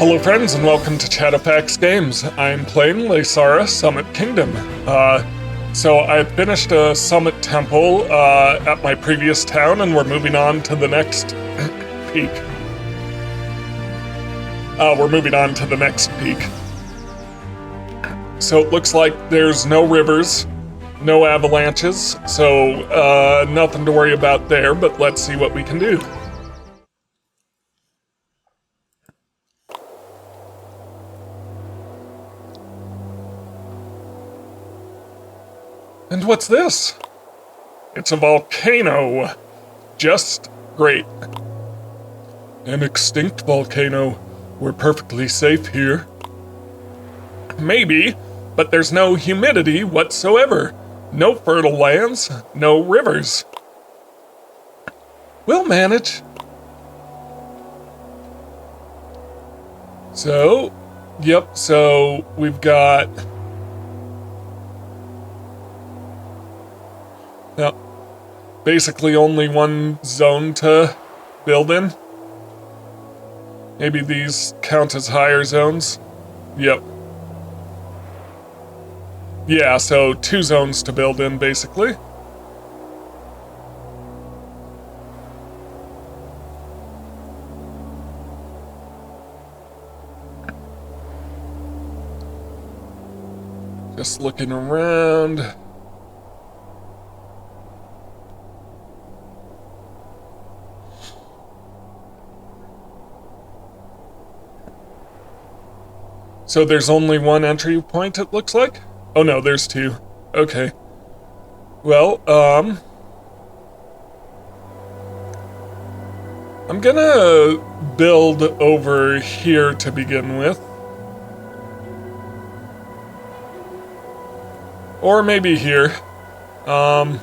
Hello friends and welcome to Chadowfax Games. I'm playing Laysara, Summit Kingdom. So I finished a Summit Temple at my previous town and we're moving on to the next peak. So it looks like there's no rivers, no avalanches, so nothing to worry about there, but let's see what we can do. And what's this? It's a volcano. Just great. An extinct volcano. We're perfectly safe here. Maybe, but there's no humidity whatsoever. No fertile lands, no rivers. We'll manage. So, yep, so we've got... Now, basically only one zone to build in. Maybe these count as higher zones. Yep. Yeah, so 2 zones to build in, basically. Just looking around. So there's only one entry point, it looks like? Oh no, there's 2. Okay. Well, I'm gonna build over here to begin with. Or maybe here. Yeah.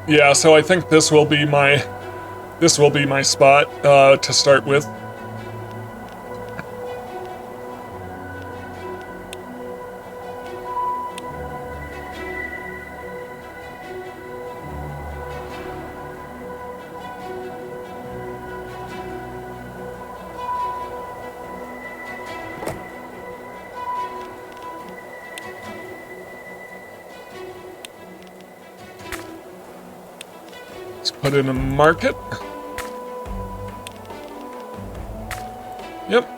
Yeah, so I think this will be my spot to start with. Let's put in a market. Yep.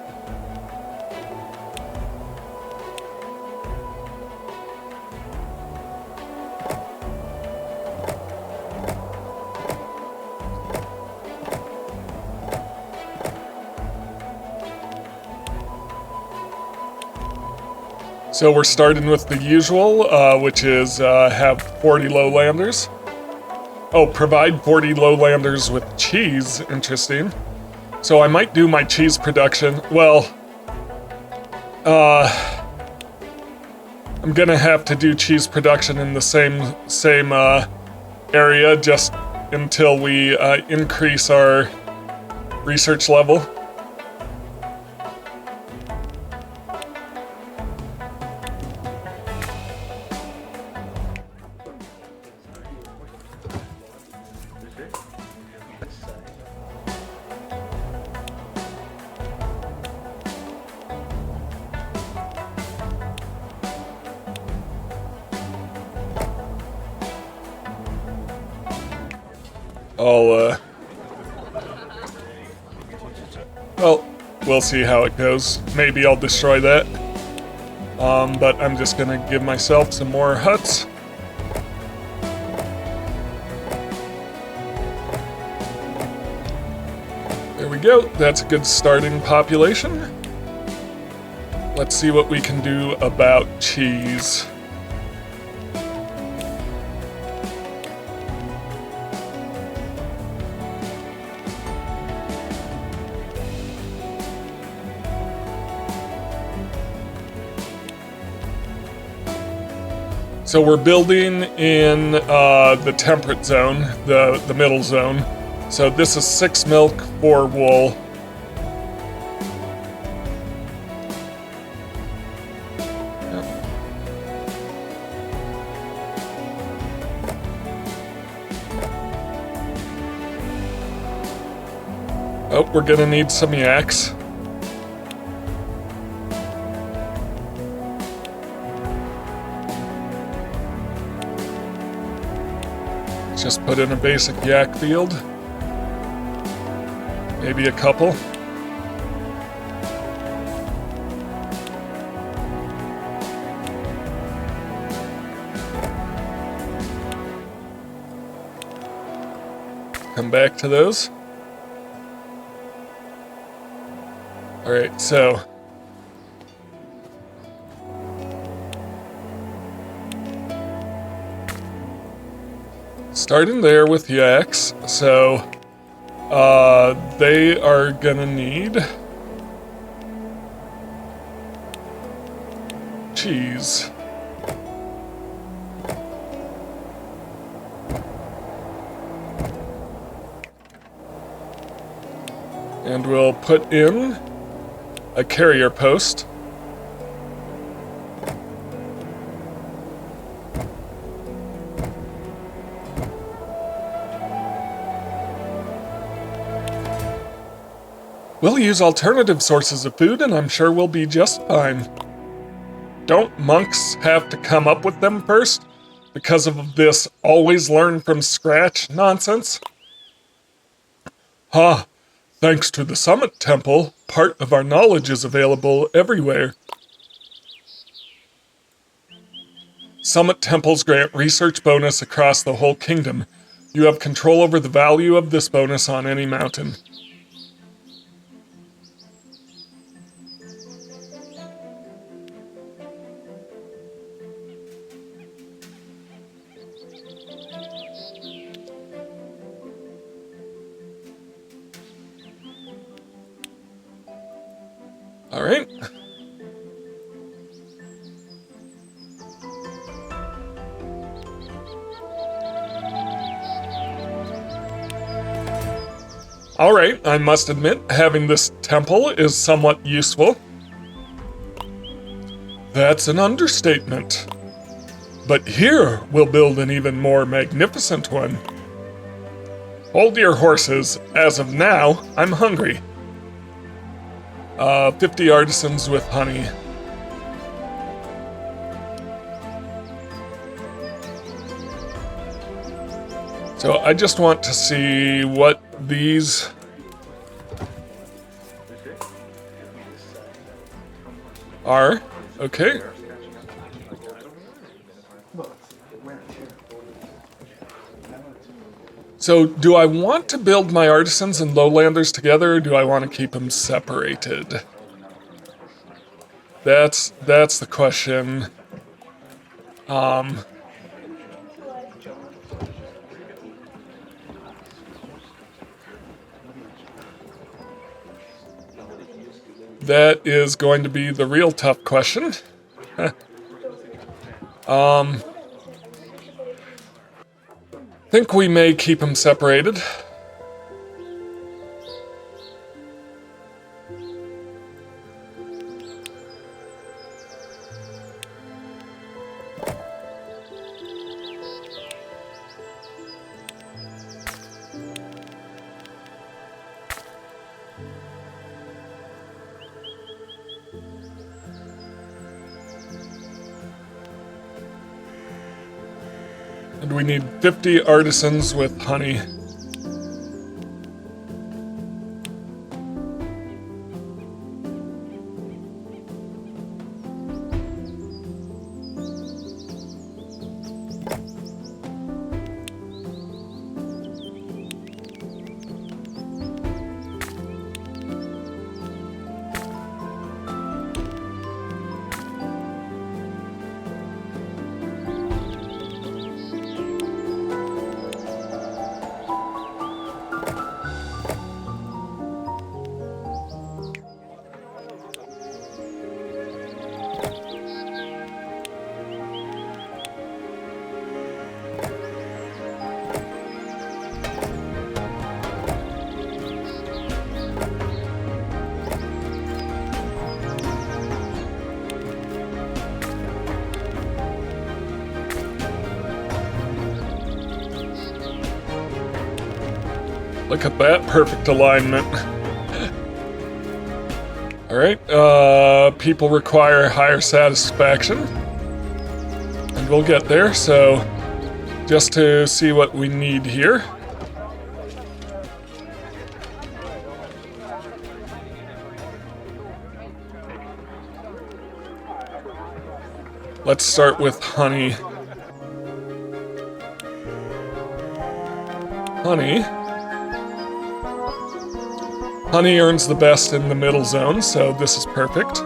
So we're starting with the usual, which is have 40 lowlanders. Oh, provide 40 lowlanders with cheese. Interesting. So I might do my cheese production. Well, I'm gonna have to do cheese production in the same area just until we increase our research level. Well, we'll see how it goes. Maybe I'll destroy that. But I'm just gonna give myself some more huts. There we go. That's a good starting population. Let's see what we can do about cheese. So we're building in the temperate zone, the middle zone. So this is 6 milk, 4 wool. Oh, we're gonna need some yaks. Let's just put in a basic yak field. Maybe a couple. Come back to those. All right, so starting there with yaks, so they are gonna need cheese. And we'll put in a carrier post. We'll use alternative sources of food, and I'm sure we'll be just fine. Don't monks have to come up with them first because of this always learn from scratch nonsense? Huh. Thanks to the Summit Temple, part of our knowledge is available everywhere. Summit Temples grant research bonus across the whole kingdom. You have control over the value of this bonus on any mountain. All right. All right, I must admit, having this temple is somewhat useful. That's an understatement. But here we'll build an even more magnificent one. Hold your horses. As of now, I'm hungry. 50 artisans with honey. So I just want to see what these are. Okay. So do I want to build my artisans and lowlanders together, or do I want to keep them separated? That's the question. That is going to be the real tough question. Think we may keep them separated. And we need 50 artisans with honey. Look at that perfect alignment. Alright, people require higher satisfaction. And we'll get there, so just to see what we need here. Let's start with honey. Honey earns the best in the middle zone, so this is perfect.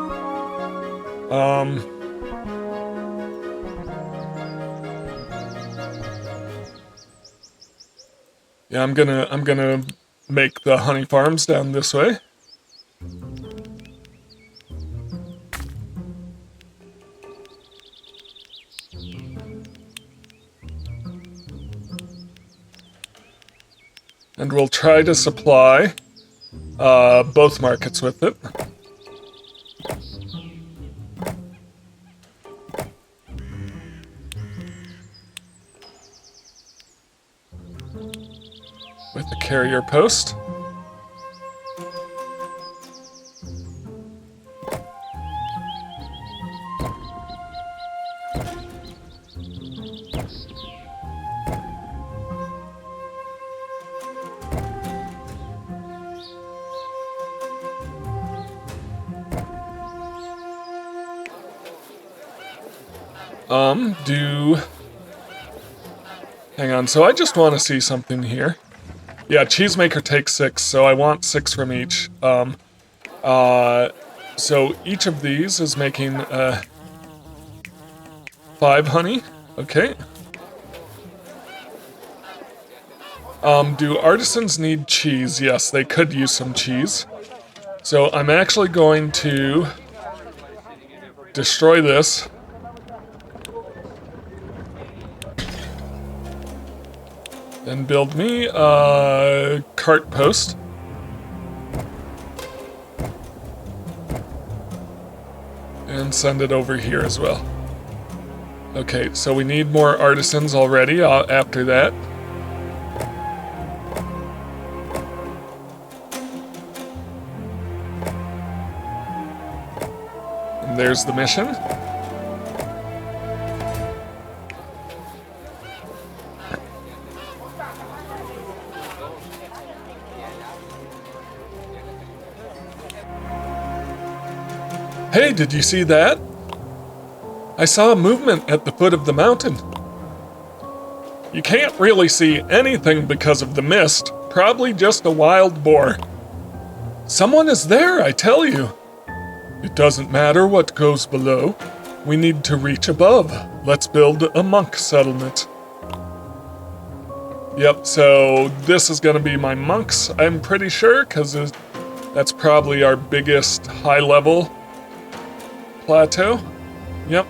Yeah, I'm gonna make the honey farms down this way. And we'll try to supply both markets with it. With the carrier post. Hang on, so I just want to see something here. Yeah, cheesemaker takes 6, so I want 6 from each. So each of these is making 5 honey. Okay. Do artisans need cheese? Yes, they could use some cheese. So I'm actually going to destroy this. Then build me a cart post. And send it over here as well. Okay, so we need more artisans already after that. And there's the mission. Hey, did you see that? I saw a movement at the foot of the mountain. You can't really see anything because of the mist. Probably just a wild boar. Someone is there, I tell you. It doesn't matter what goes below. We need to reach above. Let's build a monk settlement. Yep, so this is gonna be my monks, I'm pretty sure, because that's probably our biggest high-level plateau. Yep.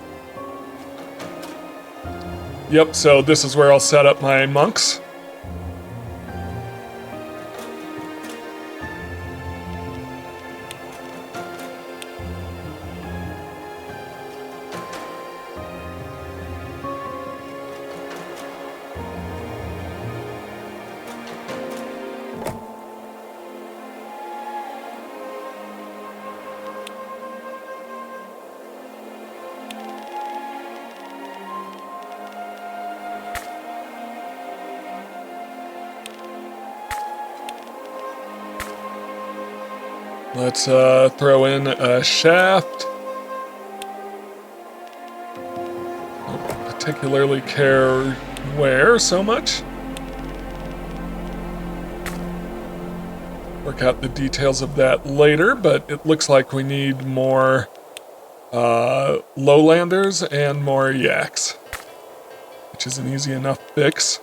Yep, so this is where I'll set up my monks. Let's throw in a shaft. Don't particularly care where so much. Work out the details of that later, but it looks like we need more lowlanders and more yaks, which is an easy enough fix.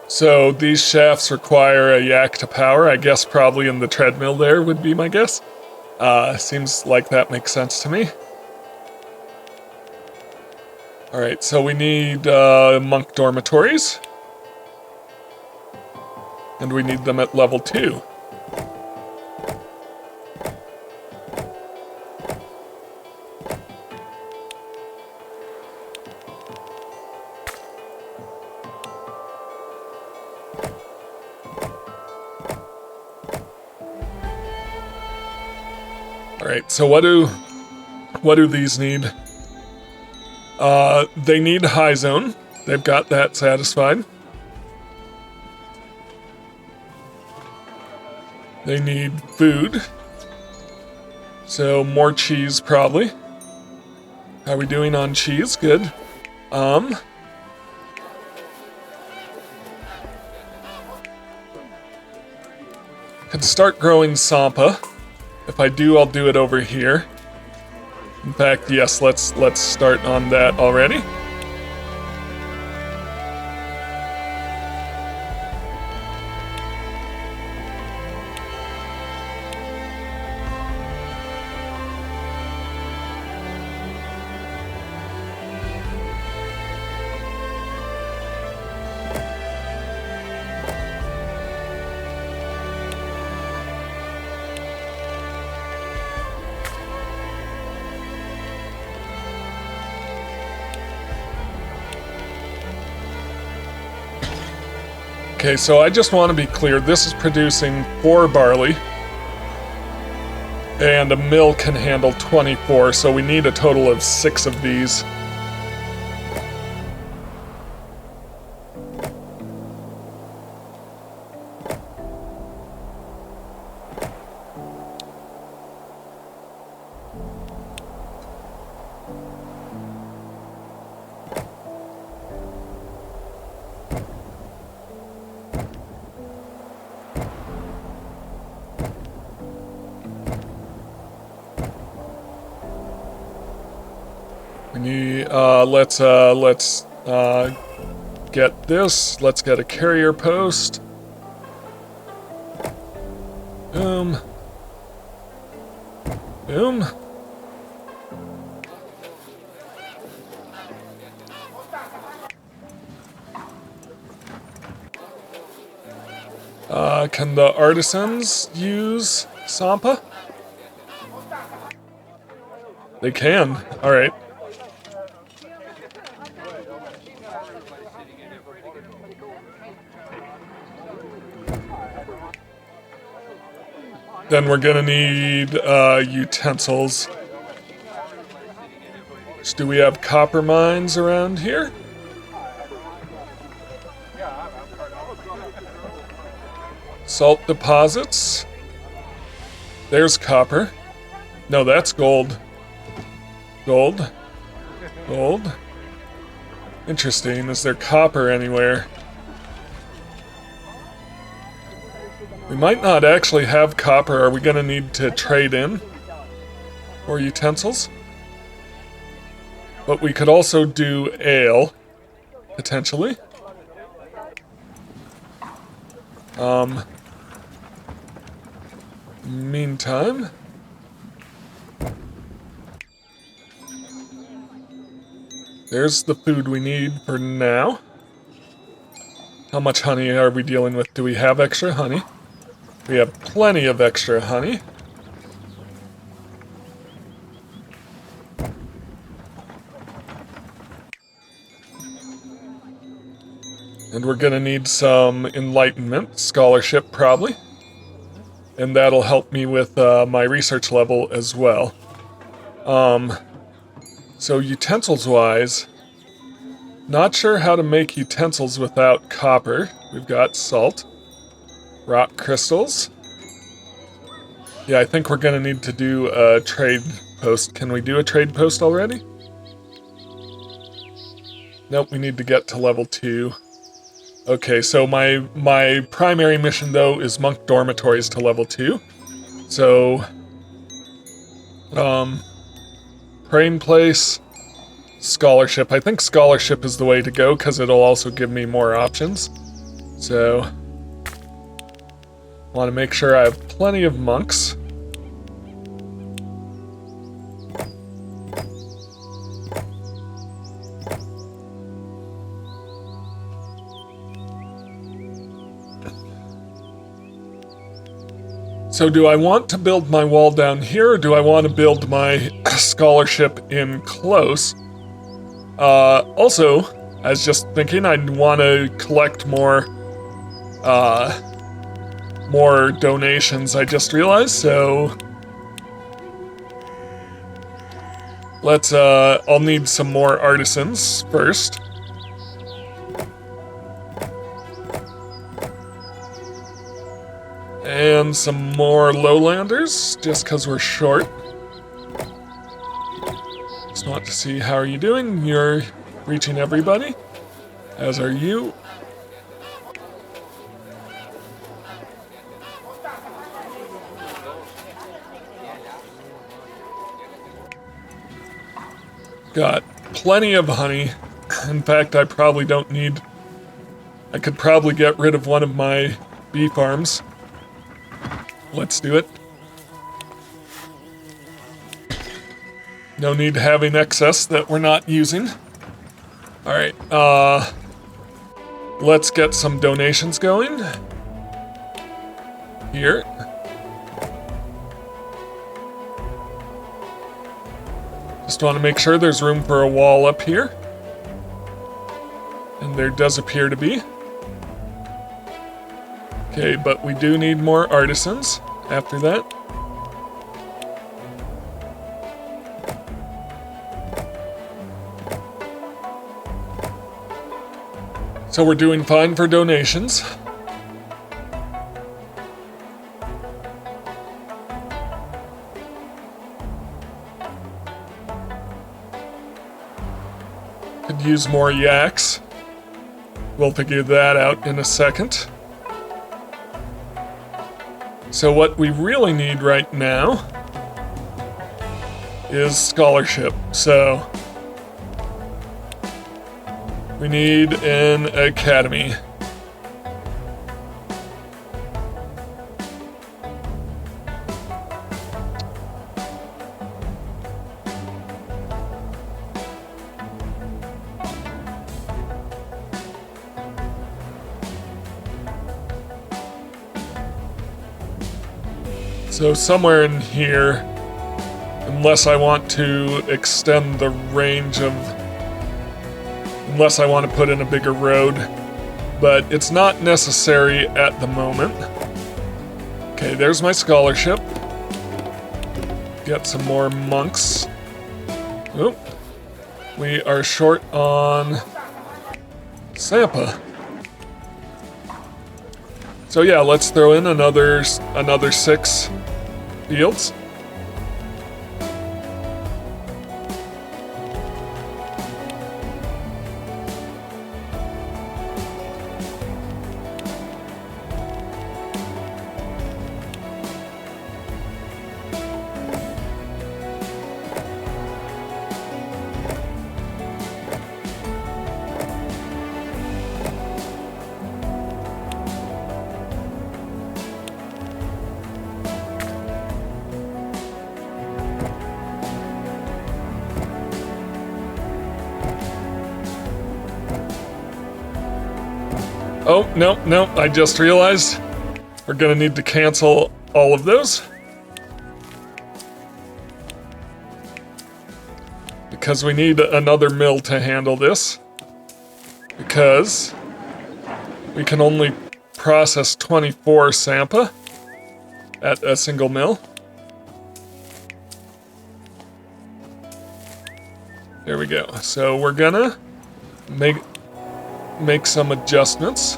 So these shafts require a yak to power. I guess probably in the treadmill there would be my guess. Seems like that makes sense to me. Alright, so we need monk dormitories. And we need them at level 2. Alright, so what do these need? They need high zone. They've got that satisfied. They need food. So more cheese probably. How are we doing on cheese? Good. Could start growing Sampa. If I do, I'll do it over here. In fact, yes, let's start on that already. Okay, so I just want to be clear, this is producing 4 barley, and a mill can handle 24, so we need a total of 6 of these. Let's get this. Let's get a carrier post. Boom. Boom. Can the artisans use Sampa? They can. All right. Then we're gonna need utensils. Do we have copper mines around here? Salt deposits. There's copper. No, that's gold. Gold. Gold. Interesting. Is there copper anywhere? We might not actually have copper. Are we going to need to trade in for utensils? But we could also do ale, potentially. Meantime, there's the food we need for now. How much honey are we dealing with? Do we have extra honey? We have plenty of extra honey. And we're gonna need some enlightenment, scholarship probably. And that'll help me with my research level as well. So utensils-wise, not sure how to make utensils without copper. We've got salt, rock crystals. Yeah, I think we're gonna need to do a trade post. Can we do a trade post already? Nope, we need to get to level 2. Okay, so my primary mission, though, is monk dormitories to level 2. So, praying place, scholarship. I think scholarship is the way to go, because it'll also give me more options. So, want to make sure I have plenty of monks. So do I want to build my wall down here, or do I want to build my scholarship in close? Also, I was just thinking I'd want to collect more donations, I just realized, so let's, I'll need some more artisans first. And some more lowlanders, just because we're short. Just want to see, how are you doing? You're reaching everybody, as are you. Got plenty of honey. In fact, I probably don't need... I could probably get rid of one of my bee farms. Let's do it. No need having excess that we're not using. Alright, let's get some donations going. Here. Just want to make sure there's room for a wall up here. And there does appear to be. Okay, but we do need more artisans after that. So we're doing fine for donations. Could use more yaks. We'll figure that out in a second. So what we really need right now is scholarship. So we need an academy. So somewhere in here, unless I want to extend the range of, unless I want to put in a bigger road, but it's not necessary at the moment. Okay, there's my scholarship. Get some more monks. Oop. We are short on Sampa. So yeah, let's throw in another 6 fields. Oh, no, I just realized we're gonna need to cancel all of those. Because we need another mill to handle this. Because we can only process 24 Sampa at a single mill. There we go. So we're gonna make some adjustments.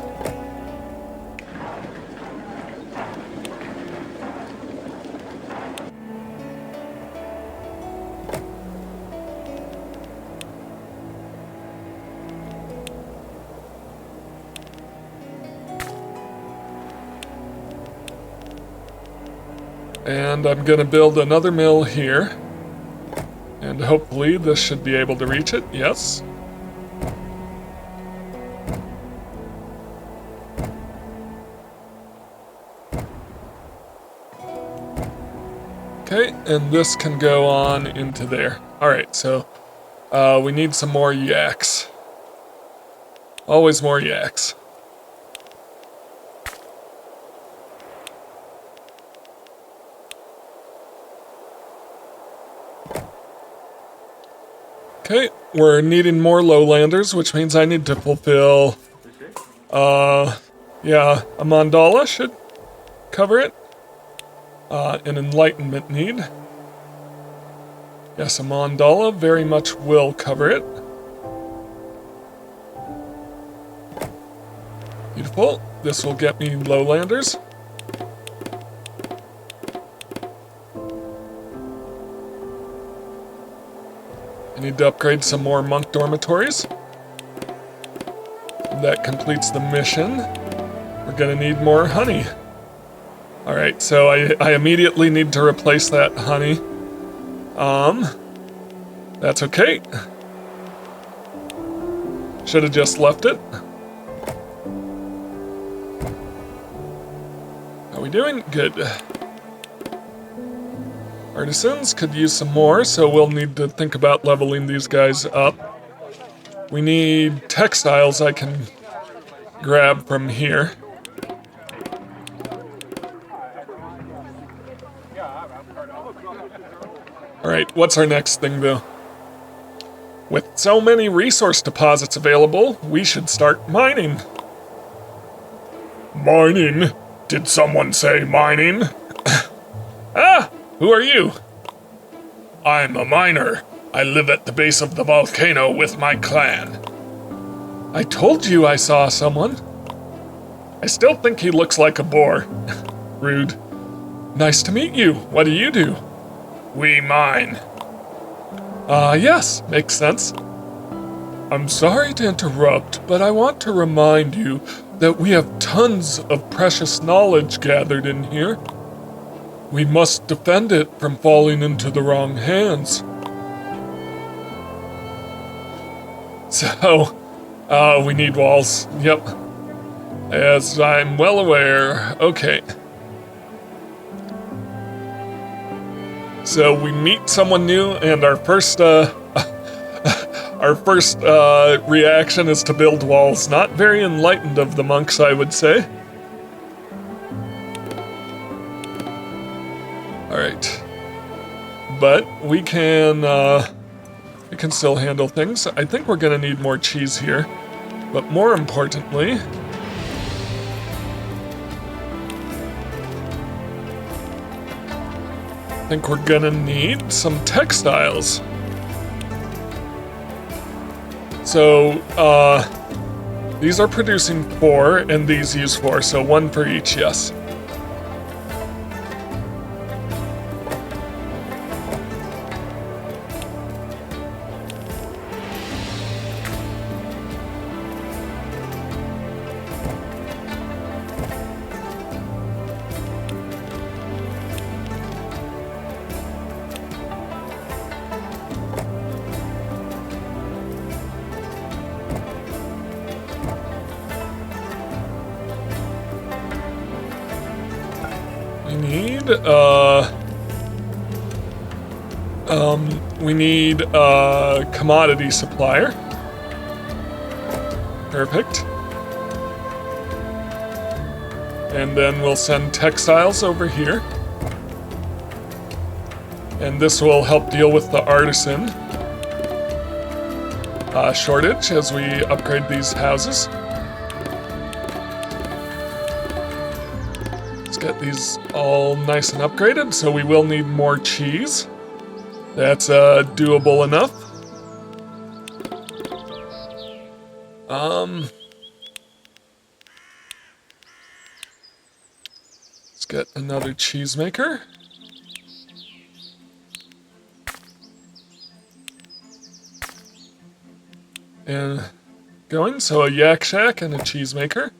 And I'm gonna build another mill here. And hopefully this should be able to reach it, yes. Okay, and this can go on into there. Alright, so we need some more yaks. Always more yaks. Okay, we're needing more lowlanders, which means I need to fulfill, yeah, a mandala should cover it. An enlightenment need. Yes, a mandala very much will cover it. Beautiful. This will get me lowlanders. I need to upgrade some more monk dormitories. That completes the mission. We're gonna need more honey. Alright, so I immediately need to replace that honey. That's okay. Should have just left it. How are we doing? Good. Artisans could use some more, so we'll need to think about leveling these guys up. We need textiles I can grab from here. Alright, what's our next thing though? With so many resource deposits available, we should start mining. Mining? Did someone say mining? Ah! Who are you? I'm a miner. I live at the base of the volcano with my clan. I told you I saw someone. I still think he looks like a boar. Rude. Nice to meet you. What do you do? We mine. Yes, makes sense. I'm sorry to interrupt, but I want to remind you that we have tons of precious knowledge gathered in here. We must defend it from falling into the wrong hands. So, we need walls. Yep. As I'm well aware. Okay. So we meet someone new, and our first reaction is to build walls. Not very enlightened of the monks, I would say. All right, but we can still handle things. I think we're gonna need more cheese here, but more importantly, I think we're gonna need some textiles. So, these are producing 4, and these use 4, so 1 for each, yes. We need a commodity supplier. Perfect. And then we'll send textiles over here. And this will help deal with the artisan shortage as we upgrade these houses. Let's get these all nice and upgraded, so we will need more cheese. That's doable enough. Let's get another cheesemaker. And going, so a yak shack and a cheesemaker.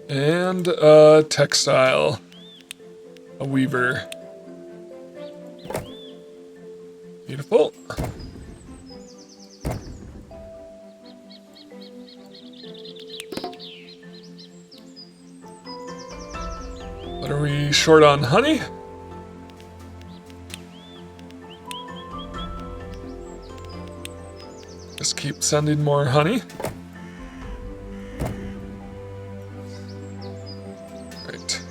And a textile. A weaver. Beautiful. What are we short on honey? Just keep sending more honey. Right.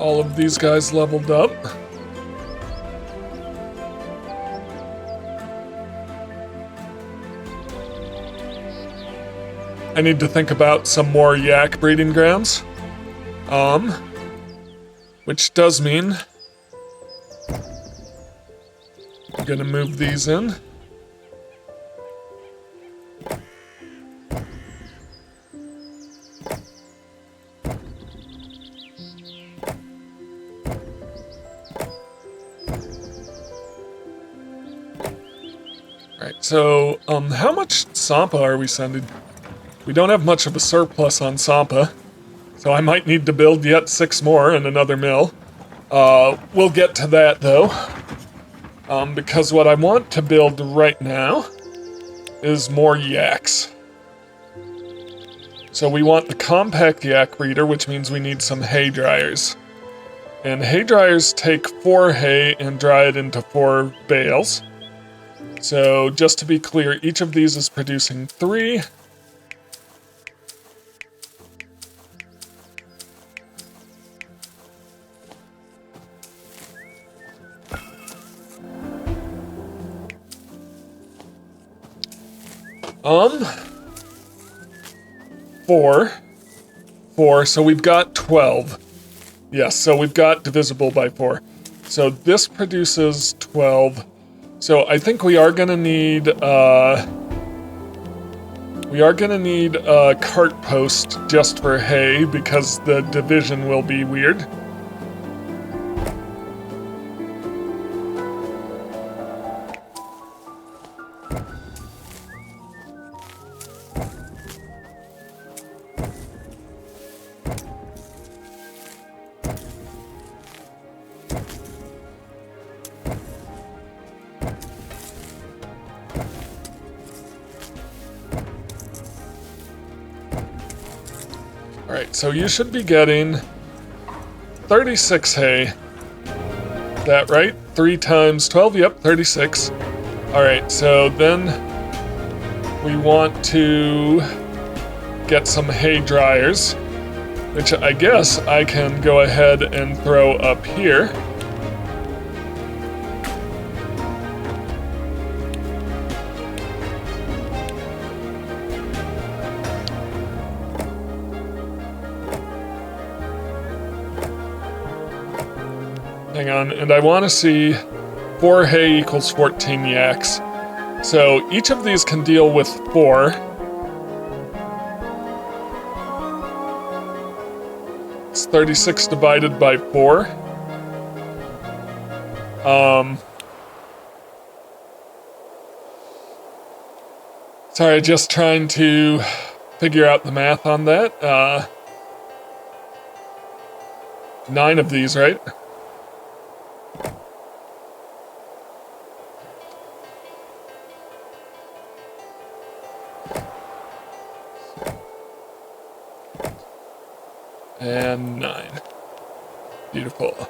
all of these guys leveled up. I need to think about some more yak breeding grounds. Which does mean I'm gonna move these in. Alright, so, how much Sampa are we sending? We don't have much of a surplus on Sampa, so I might need to build yet 6 more and another mill. We'll get to that, though. Because what I want to build right now is more yaks. So we want the compact yak breeder, which means we need some hay dryers. And hay dryers take 4 hay and dry it into 4 bales. So just to be clear, each of these is producing 3. Four, so we've got 12. Yes, so we've got divisible by 4. So this produces 12. So I think we are gonna need, a cart post just for hay, because the division will be weird. Alright, so you should be getting 36 hay. Is that right? 3 times 12? Yep, 36. Alright, so then we want to get some hay dryers, which I guess I can go ahead and throw up here. Hang on, and I want to see 4 hay equals 14 yaks. So each of these can deal with 4. It's 36 divided by 4. Sorry, just trying to figure out the math on that. 9 of these, right? And 9. Beautiful.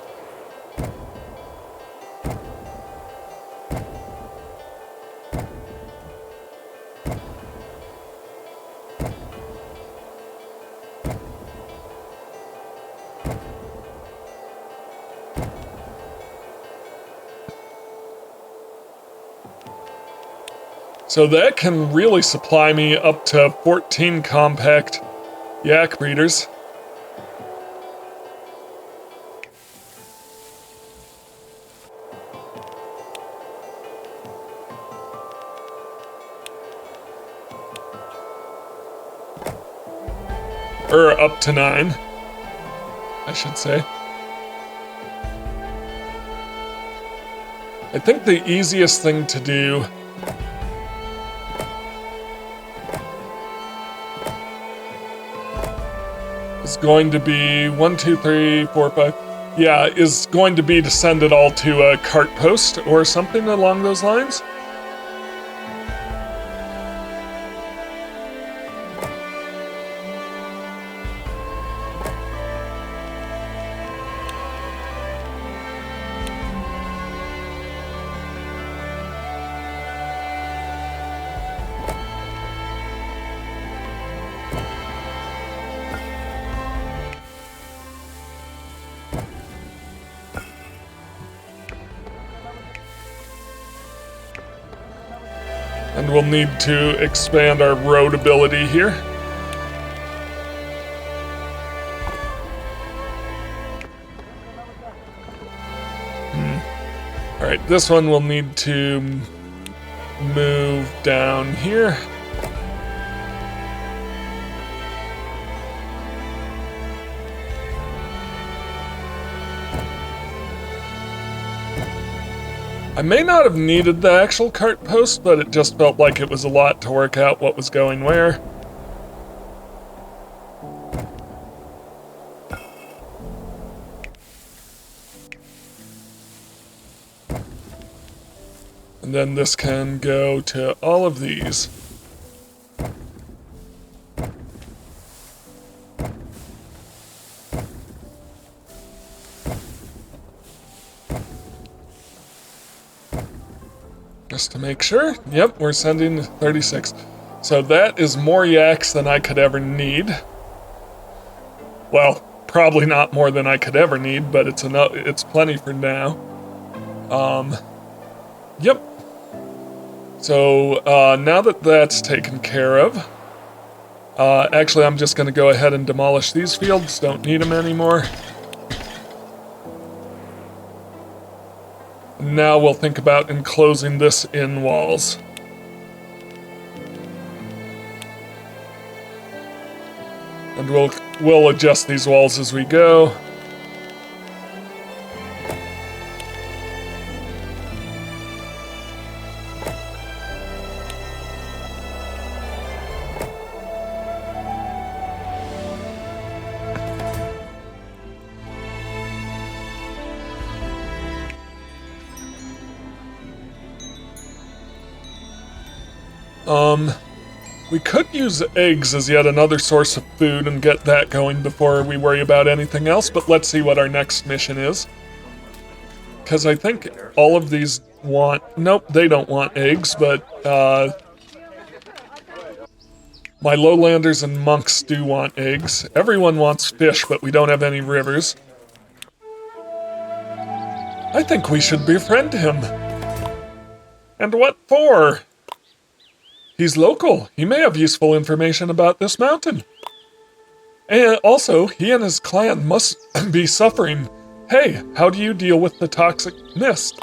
So that can really supply me up to 14 compact yak breeders. Or up to 9, I should say. I think the easiest thing to do is going to be 1, 2, 3, 4, 5. Yeah, is going to be to send it all to a cart post or something along those lines. And we'll need to expand our road ability here. Alright, this one will need to move down here. I may not have needed the actual cart post, but it just felt like it was a lot to work out what was going where. And then this can go to all of these. Just to make sure. Yep, we're sending 36. So that is more yaks than I could ever need. Well, probably not more than I could ever need, but it's enough. It's plenty for now. Yep. So now that that's taken care of, actually I'm just going to go ahead and demolish these fields. Don't need them anymore. Now we'll think about enclosing this in walls. And we'll adjust these walls as we go. We could use eggs as yet another source of food and get that going before we worry about anything else, but let's see what our next mission is. Because I think all of these want... Nope, they don't want eggs, but my lowlanders and monks do want eggs. Everyone wants fish, but we don't have any rivers. I think we should befriend him. And what for? He's local. He may have useful information about this mountain. And also, he and his clan must be suffering. Hey, how do you deal with the toxic mist?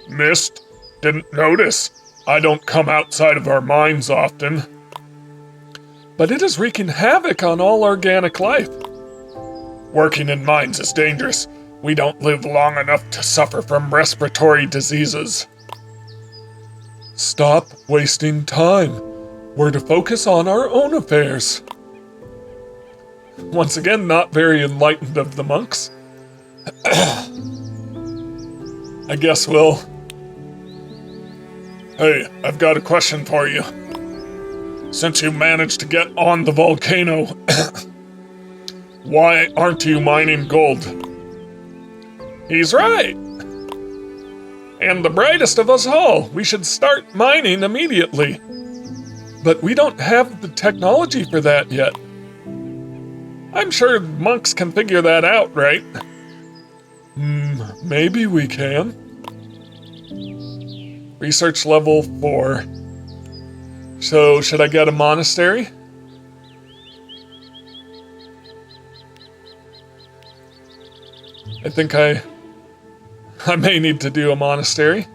Mist? Didn't notice. I don't come outside of our mines often. But it is wreaking havoc on all organic life. Working in mines is dangerous. We don't live long enough to suffer from respiratory diseases. Stop wasting time. We're to focus on our own affairs. Once again, not very enlightened of the monks. I guess we'll... Hey, I've got a question for you. Since you managed to get on the volcano, why aren't you mining gold? He's right. And the brightest of us all, we should start mining immediately. But we don't have the technology for that yet. I'm sure monks can figure that out, right? Maybe we can. Research level 4. So, should I get a monastery? I think I may need to do a monastery.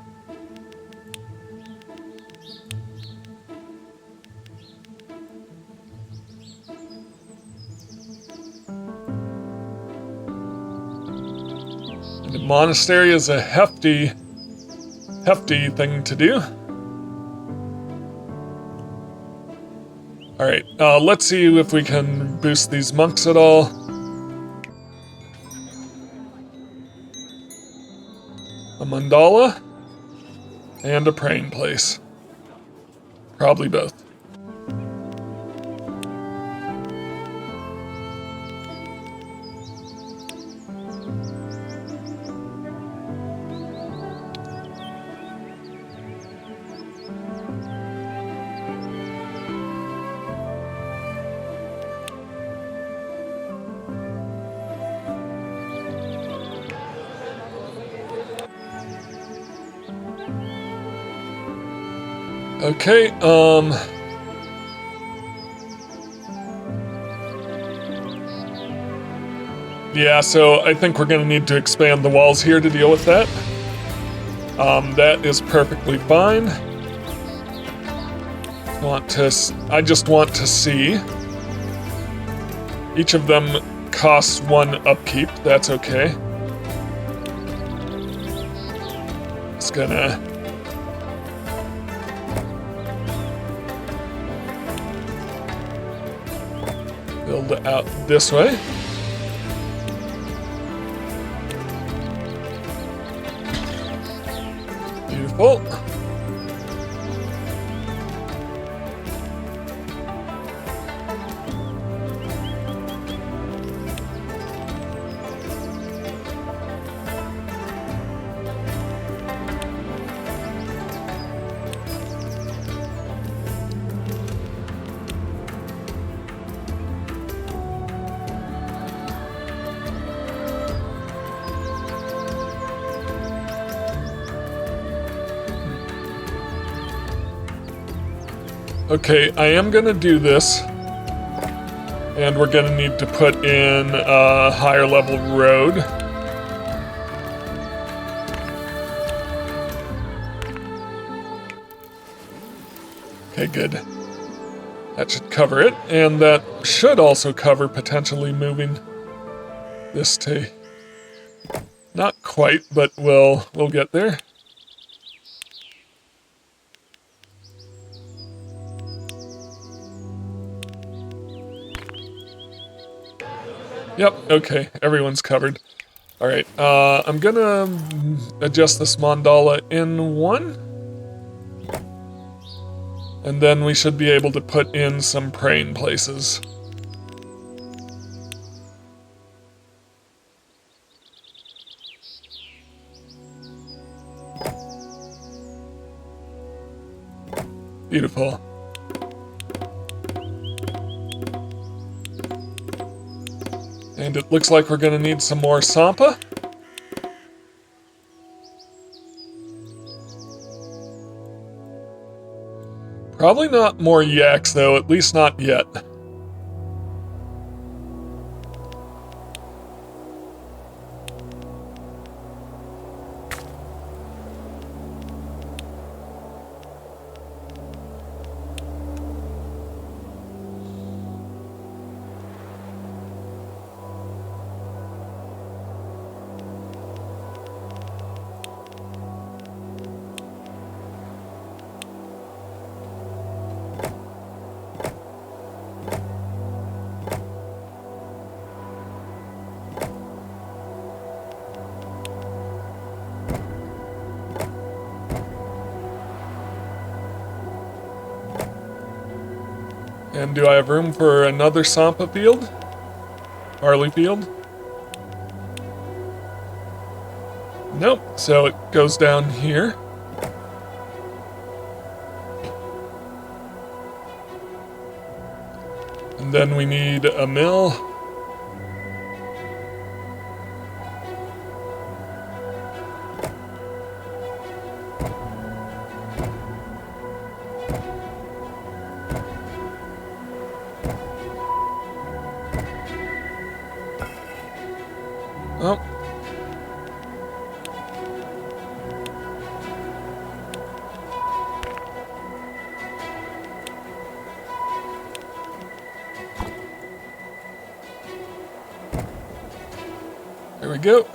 The monastery is a hefty thing to do. Alright, let's see if we can boost these monks at all. A mandala and a praying place. Probably both. Okay, yeah, so I think we're gonna need to expand the walls here to deal with that. That is perfectly fine. I just want to see. Each of them costs 1 upkeep, that's okay. Just gonna... build it out this way. Beautiful. Okay, I am gonna do this, and we're gonna need to put in a higher level road. Okay, good. That should cover it, and that should also cover potentially moving this to... not quite, but we'll get there. Yep, okay, everyone's covered. Alright, I'm gonna adjust this mandala in 1. And then we should be able to put in some praying places. Beautiful. And it looks like we're gonna need some more Sampa. Probably not more yaks though, at least not yet. And do I have room for another Sampa field? Barley field? Nope, so it goes down here. And then we need a mill. Oh. There we go.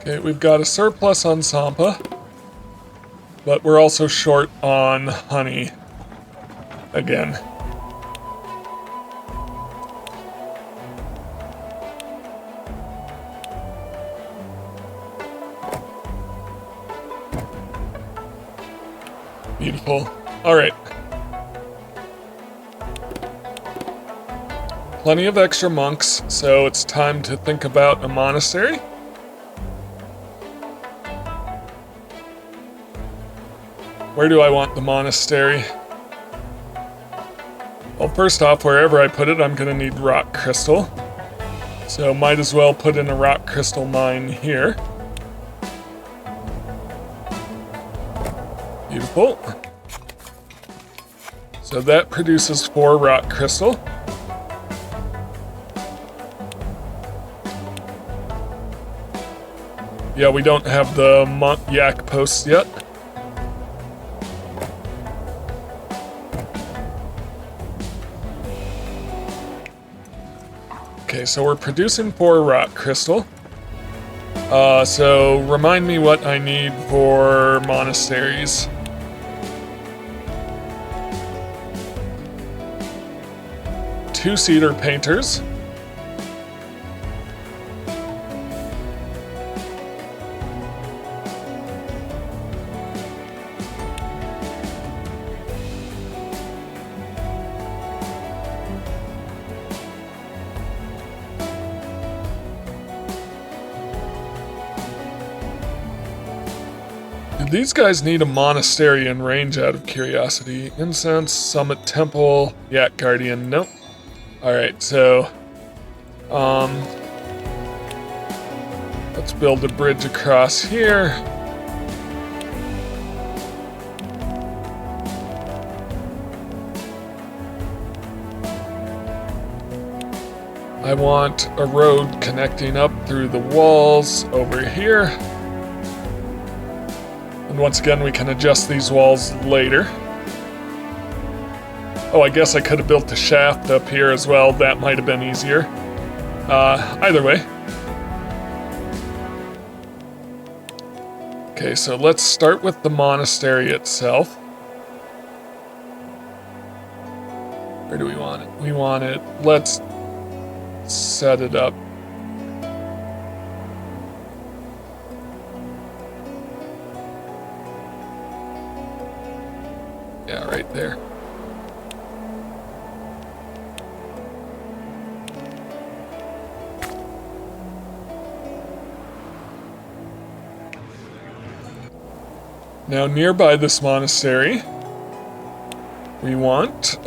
Okay, we've got a surplus on Sampa, but we're also short on honey again. Beautiful. All right. Plenty of extra monks, so it's time to think about a monastery. Where do I want the monastery? Well, first off, wherever I put it, I'm gonna need rock crystal. So might as well put in a rock crystal mine here. Beautiful. So that produces 4 rock crystal. Yeah, we don't have the yak posts yet. Okay, so we're producing 4 rock crystal. So remind me what I need for monasteries. 2 cedar painters. Do these guys need a monastery in range out of curiosity? Incense, Summit Temple, Yak Guardian, nope. Alright, so let's build a bridge across here. I want a road connecting up through the walls over here. And once again, we can adjust these walls later. Oh, I guess I could have built the shaft up here as well. That might have been easier. Either way. Okay, so let's start with the monastery itself. Where do we want it? We want it... Let's set it up. Yeah, right there. Now, nearby this monastery, we want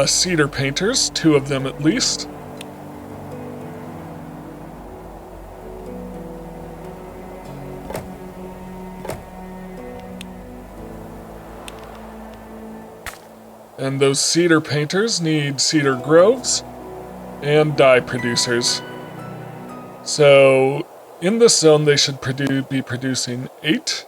cedar painters, 2 of them at least. And those cedar painters need cedar groves and dye producers. So, in this zone, they should be producing 8.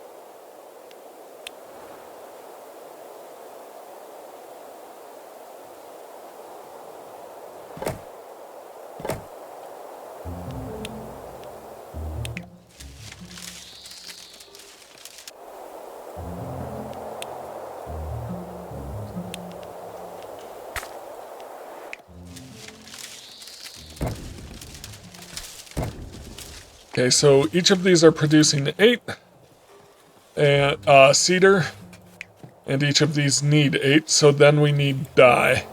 Okay, so each of these are producing 8 and cedar, and each of these need 8, so then we need dye.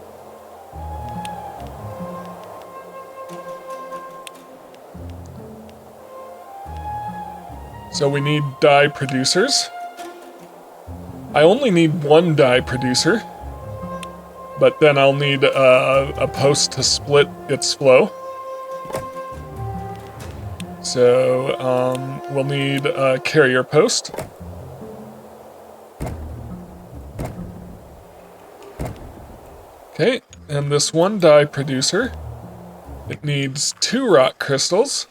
So we need dye producers. I only need 1 dye producer, but then I'll need a post to split its flow. So, we'll need a carrier post. Okay, and this 1 dye producer, it needs 2 rock crystals.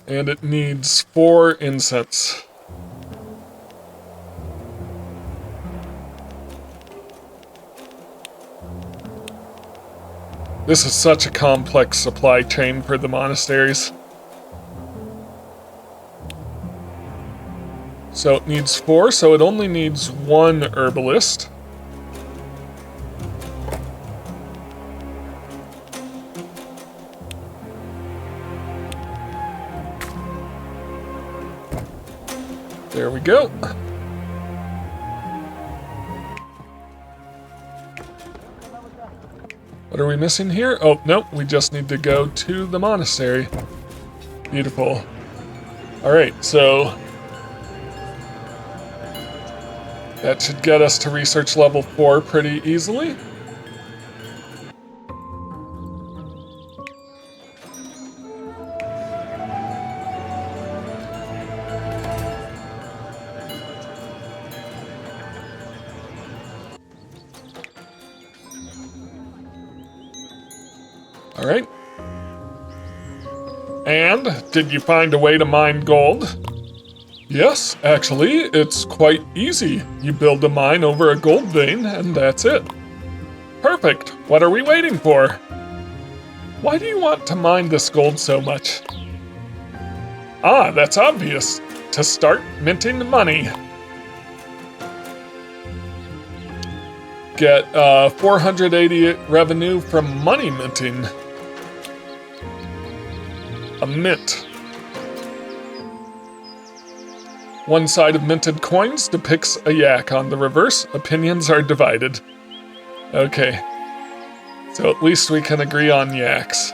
And it needs 4 incense. This is such a complex supply chain for the monasteries. So it needs 4, so it only needs 1 herbalist. There we go. What are we missing here? Oh, nope, we just need to go to the monastery. Beautiful. Alright, so that should get us to research level 4 pretty easily. Alright. And, did you find a way to mine gold? Yes, actually, it's quite easy. You build a mine over a gold vein, and that's it. Perfect. What are we waiting for? Why do you want to mine this gold so much? Ah, that's obvious. To start minting money. Get 480 revenue from money minting. A mint. One side of minted coins depicts a yak. On the reverse, opinions are divided. Okay. So at least we can agree on yaks.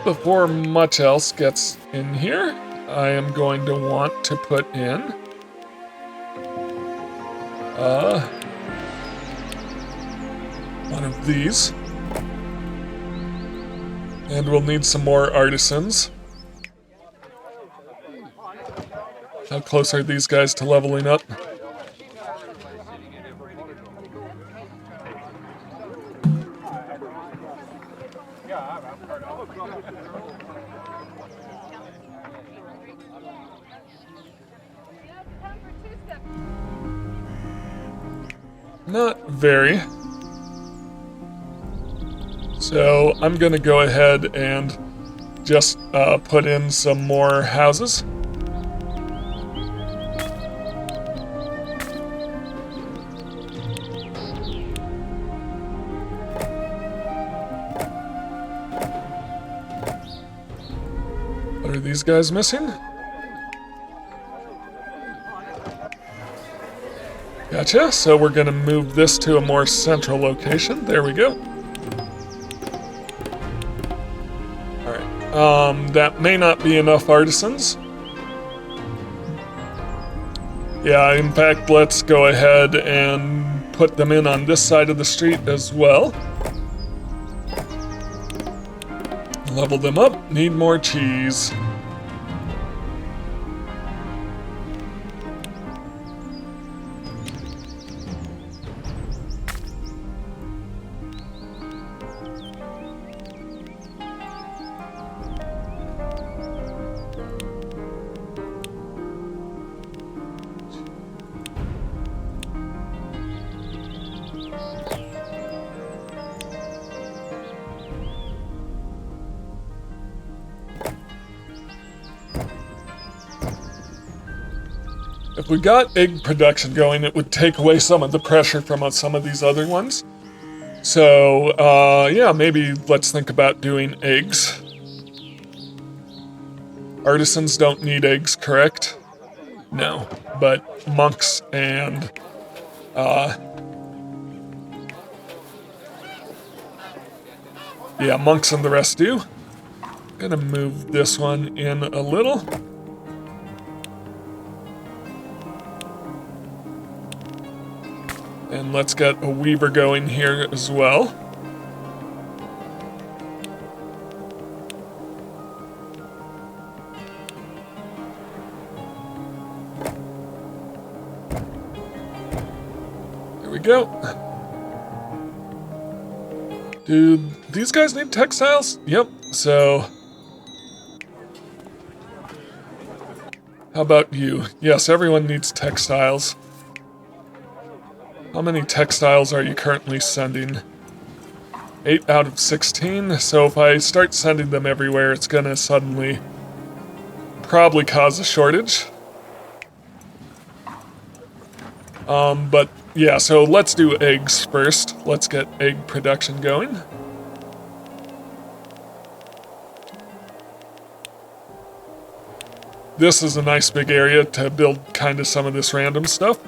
Before much else gets in here, I am going to want to put in one of these. And we'll need some more artisans. How close are these guys to leveling up? Not very. So I'm gonna go ahead and just put in some more houses. What are these guys missing? Gotcha, so we're gonna move this to a more central location. There we go. Alright, that may not be enough artisans. Yeah, in fact, let's go ahead and put them in on this side of the street as well. Level them up, need more cheese. If we got egg production going, it would take away some of the pressure from some of these other ones. So, yeah, maybe let's think about doing eggs. Artisans don't need eggs, correct? No, but monks and, yeah, monks and the rest do. Gonna move this one in a little. And let's get a weaver going here as well. There we go. Do these guys need textiles? Yep, so... How about you? Yes, everyone needs textiles. How many textiles are you currently sending? 8 out of 16, so if I start sending them everywhere, it's gonna suddenly probably cause a shortage. But yeah, so let's do eggs first. Let's get egg production going. This is a nice big area to build kind of some of this random stuff.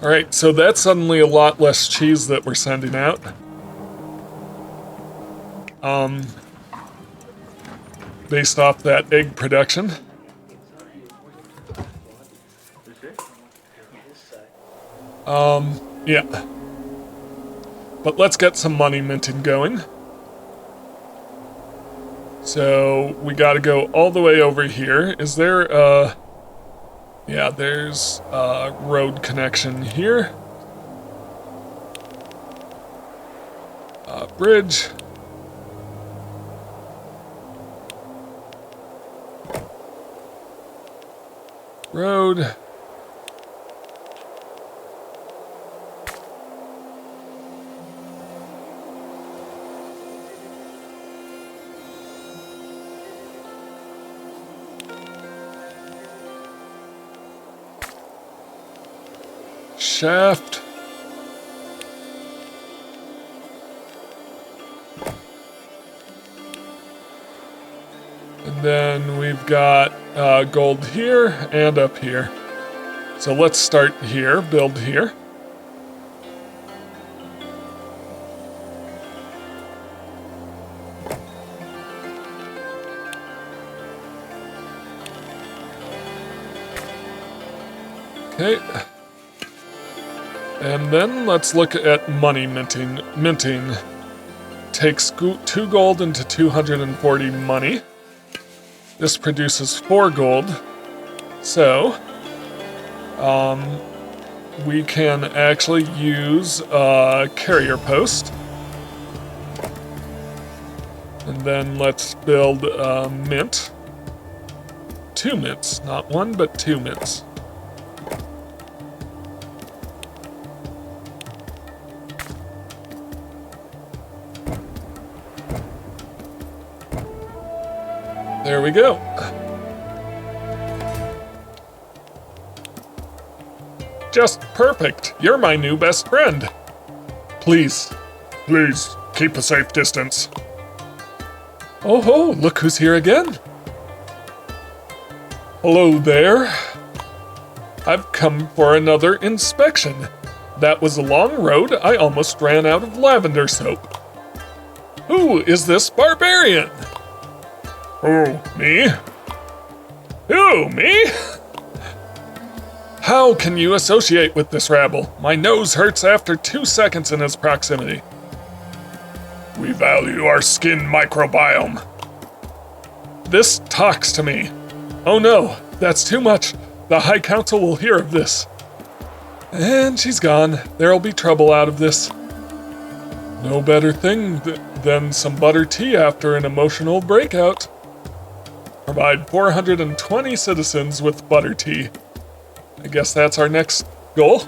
Alright, so that's suddenly a lot less cheese that we're sending out. Based off that egg production. Yeah. But let's get some money minting going. So, we gotta go all the way over here. Is there, yeah, there's a road connection here. Bridge. Road. Shaft. And then we've got gold here and up here. So let's start here, build here. Okay. And then let's look at money minting. Minting takes 2 gold into 240 money. This produces 4 gold. So, we can actually use a carrier post. And then let's build a mint. 2 mints, not 1, but 2 mints. There we go. Just perfect. You're my new best friend. Please, keep a safe distance. Oh ho, look who's here again. Hello there. I've come for another inspection. That was a long road. I almost ran out of lavender soap. Who is this barbarian? Oh, me? Who, me? How can you associate with this rabble? My nose hurts after 2 seconds in his proximity. We value our skin microbiome. This talks to me. Oh no, that's too much. The High Council will hear of this. And she's gone. There'll be trouble out of this. No better thing than some butter tea after an emotional breakout. Provide 420 citizens with butter tea. I guess that's our next goal.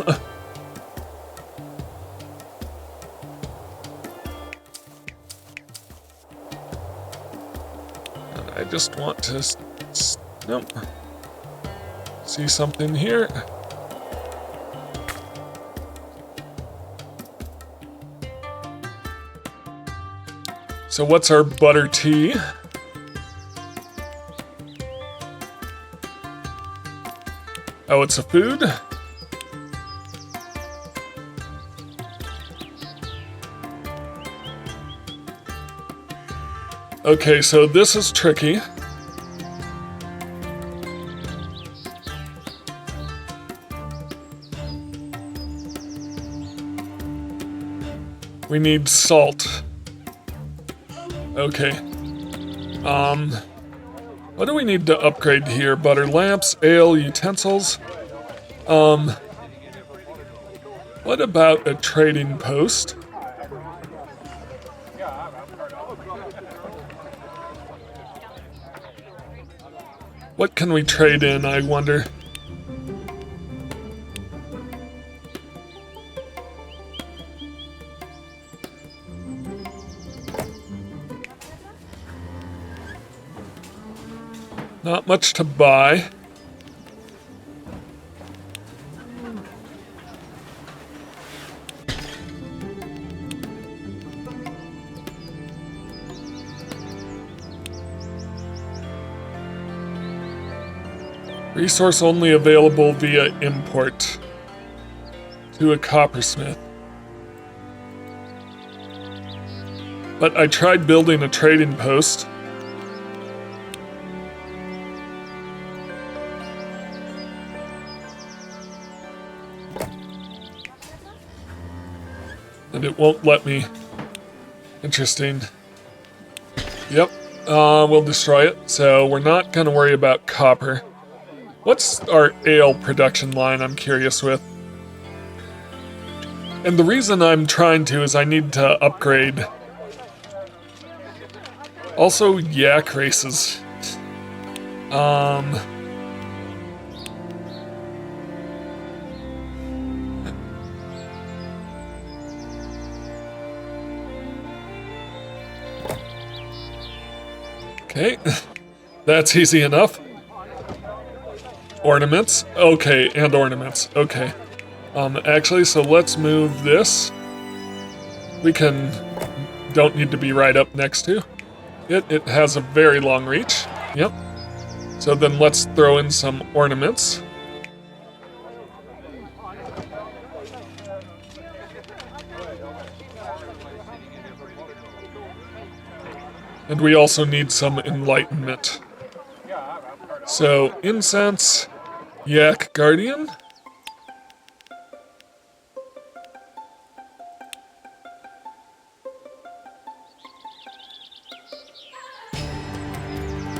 I just want to nope. See something here. So what's our butter tea? Oh, it's a food? Okay, so this is tricky. We need salt. Okay. What do we need to upgrade here? Butter lamps, ale, utensils. What about a trading post? What can we trade in, I wonder? Not much to buy. Resource only available via import to a coppersmith. But I tried building a trading post. And it won't let me. Interesting. Yep, we'll destroy it. So we're not gonna worry about copper. What's our ale production line, I'm curious with? And the reason I'm trying to is I need to upgrade. Also, yak races. Okay, that's easy enough. Ornaments? Okay, and ornaments. Okay. Actually, so let's move this. We don't need to be right up next to it. It has a very long reach. Yep. So then let's throw in some ornaments. And we also need some enlightenment. So, incense, yak guardian.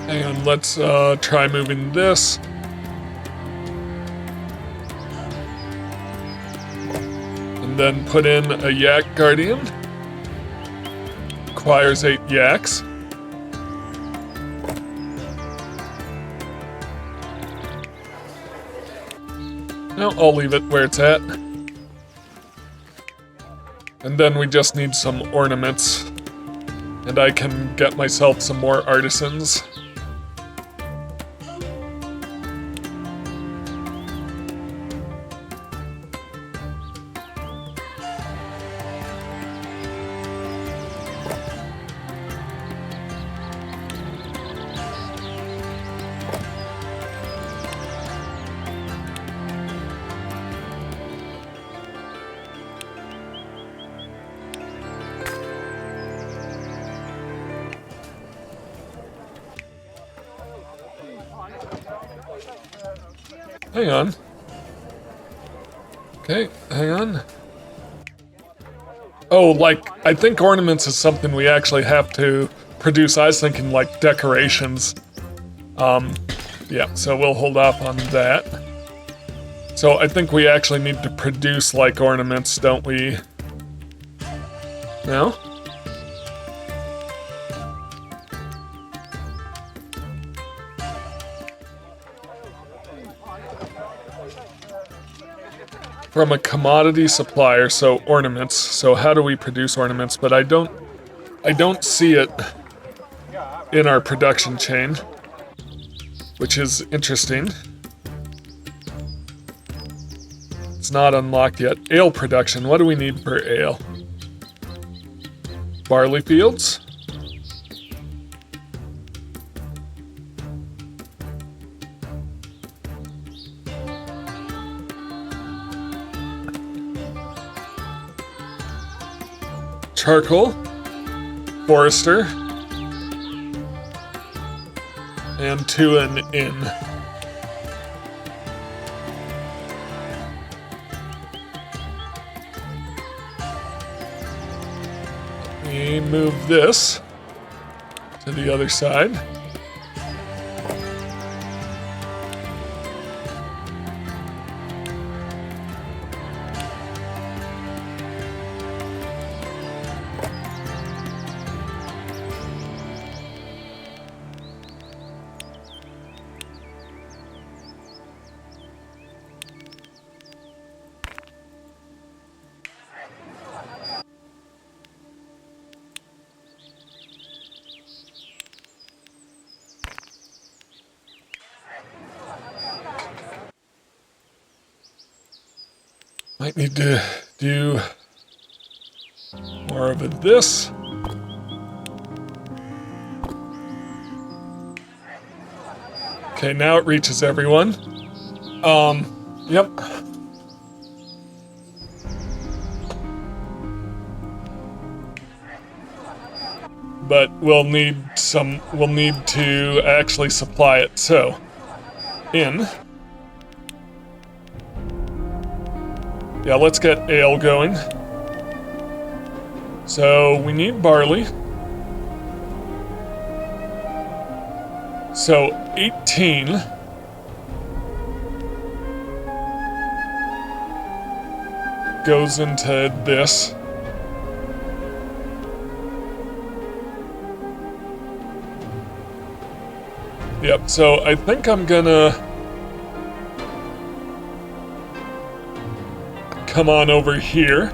Hang on, let's try moving this. And then put in a yak guardian. Requires 8 yaks. No, I'll leave it where it's at. And then we just need some ornaments. And I can get myself some more artisans. Hang on. Okay, hang on. Oh, like, I think ornaments is something we actually have to produce. I was thinking, like, decorations. Yeah, so we'll hold off on that. So I think we actually need to produce, like, ornaments, don't we? No? From a commodity supplier, so ornaments. So how do we produce ornaments? But I don't see it in our production chain, which is interesting. It's not unlocked yet. Ale production, what do we need per ale? Barley fields? Charcoal, forester, and to an inn. We move this to the other side. Might need to do more of this. Okay, now it reaches everyone. Yep. But we'll need to actually supply it. So, yeah, let's get ale going. So we need barley. So 18. Goes into this. Yep, so I think I'm gonna come on over here.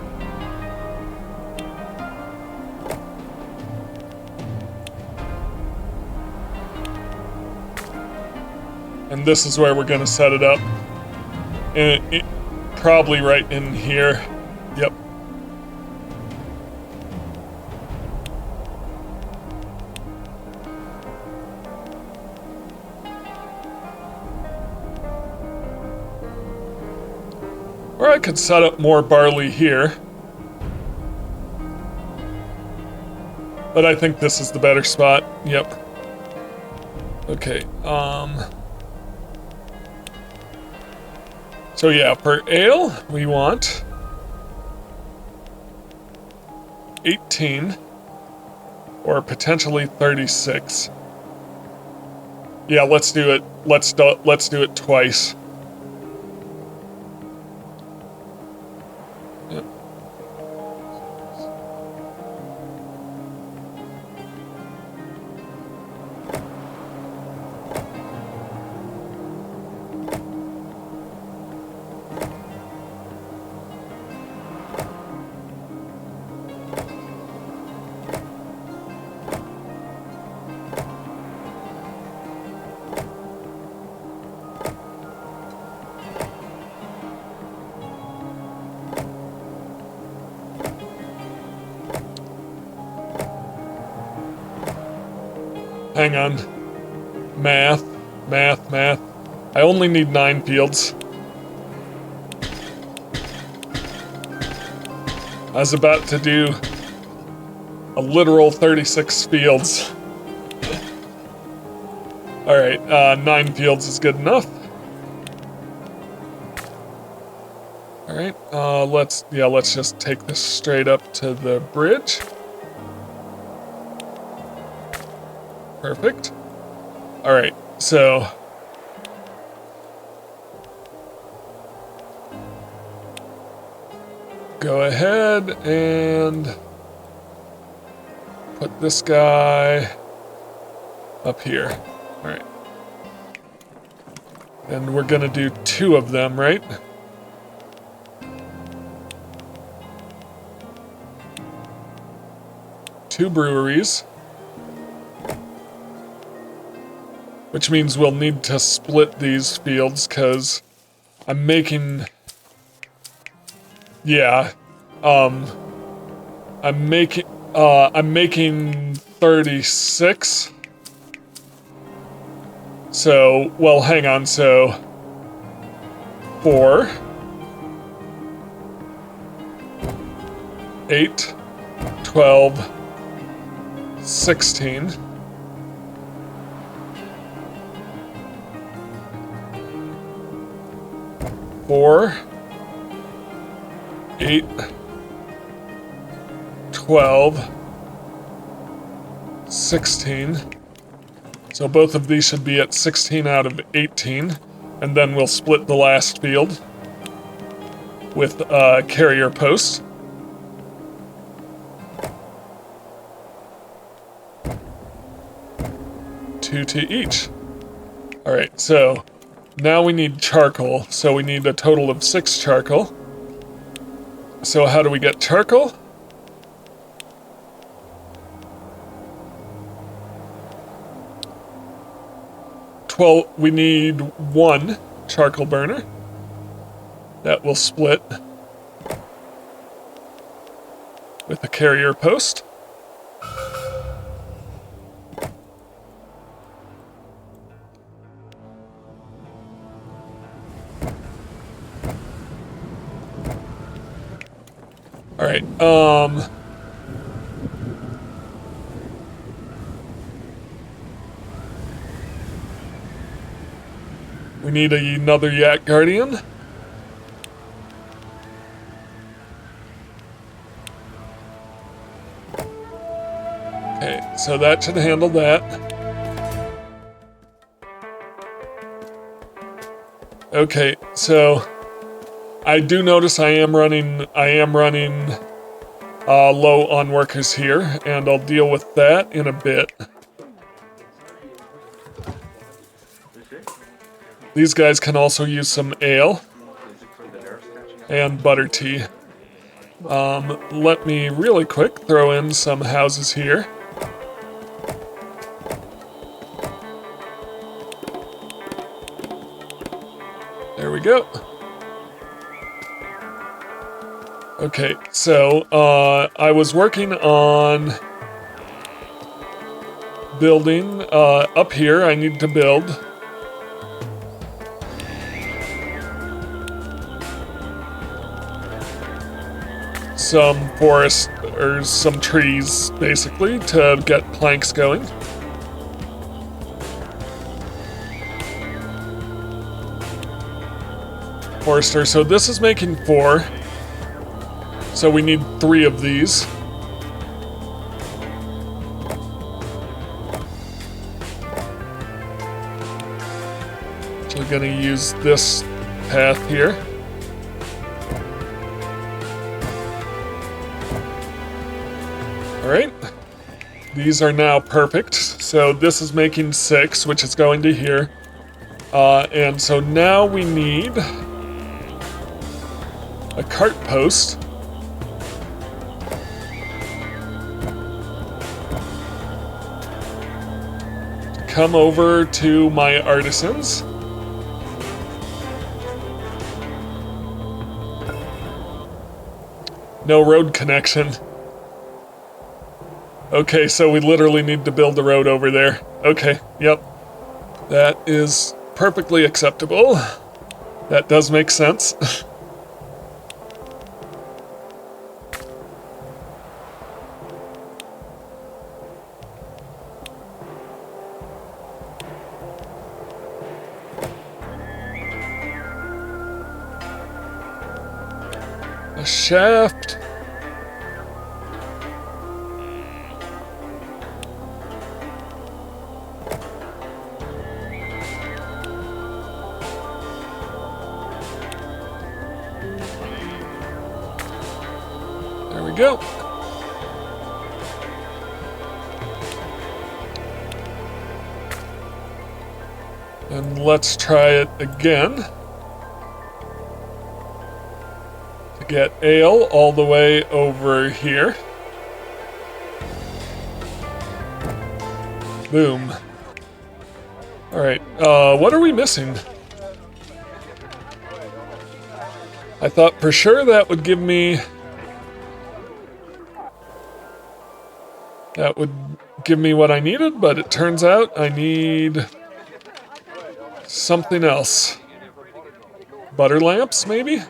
And this is where we're gonna set it up. And it probably right in here. Yep. Or I could set up more barley here. But I think this is the better spot. Yep. Okay, so yeah, for ale, we want 18 or potentially 36. Yeah, let's do it. Let's do it twice. Yep. Hang on. Math. I only need 9 fields. I was about to do a literal 36 fields. Alright, 9 fields is good enough. Alright, let's just take this straight up to the bridge. Perfect. Alright, so go ahead and put this guy up here. Alright. And we're gonna do 2 of them, right? Two breweries. Which means we'll need to split these fields, because I'm making... Yeah. I'm making 36. So, well, hang on, so... 4. 8. 12. 16. 4, 8, 12, 16. So both of these should be at 16 out of 18. And then we'll split the last field with carrier post. Two to each. Alright, so now we need charcoal, so we need a total of 6 charcoal. So how do we get charcoal? We need 1 charcoal burner. That will split. with a carrier post. All right, we need another Yak Guardian. Okay, so that should handle that. Okay, so I do notice I am running low on workers here, and I'll deal with that in a bit. These guys can also use some ale and butter tea. Let me really quick throw in some houses here. There we go. Okay, so I was working on building up here. I need to build some forest or some trees, basically, to get planks going. Forester, so this is making 4. So we need 3 of these. Actually gonna use this path here. All right, these are now perfect. So this is making 6, which is going to here. And so now we need a cart post. To come over to my artisans. No road connection. Okay, so we literally need to build the road over there. Okay, yep. That is perfectly acceptable. That does make sense. A shaft. There we go. And let's try it again. Get ale all the way over here. Boom. Alright, what are we missing? I thought for sure that would give me... That would give me what I needed, but it turns out I need... something else. Butter lamps, maybe?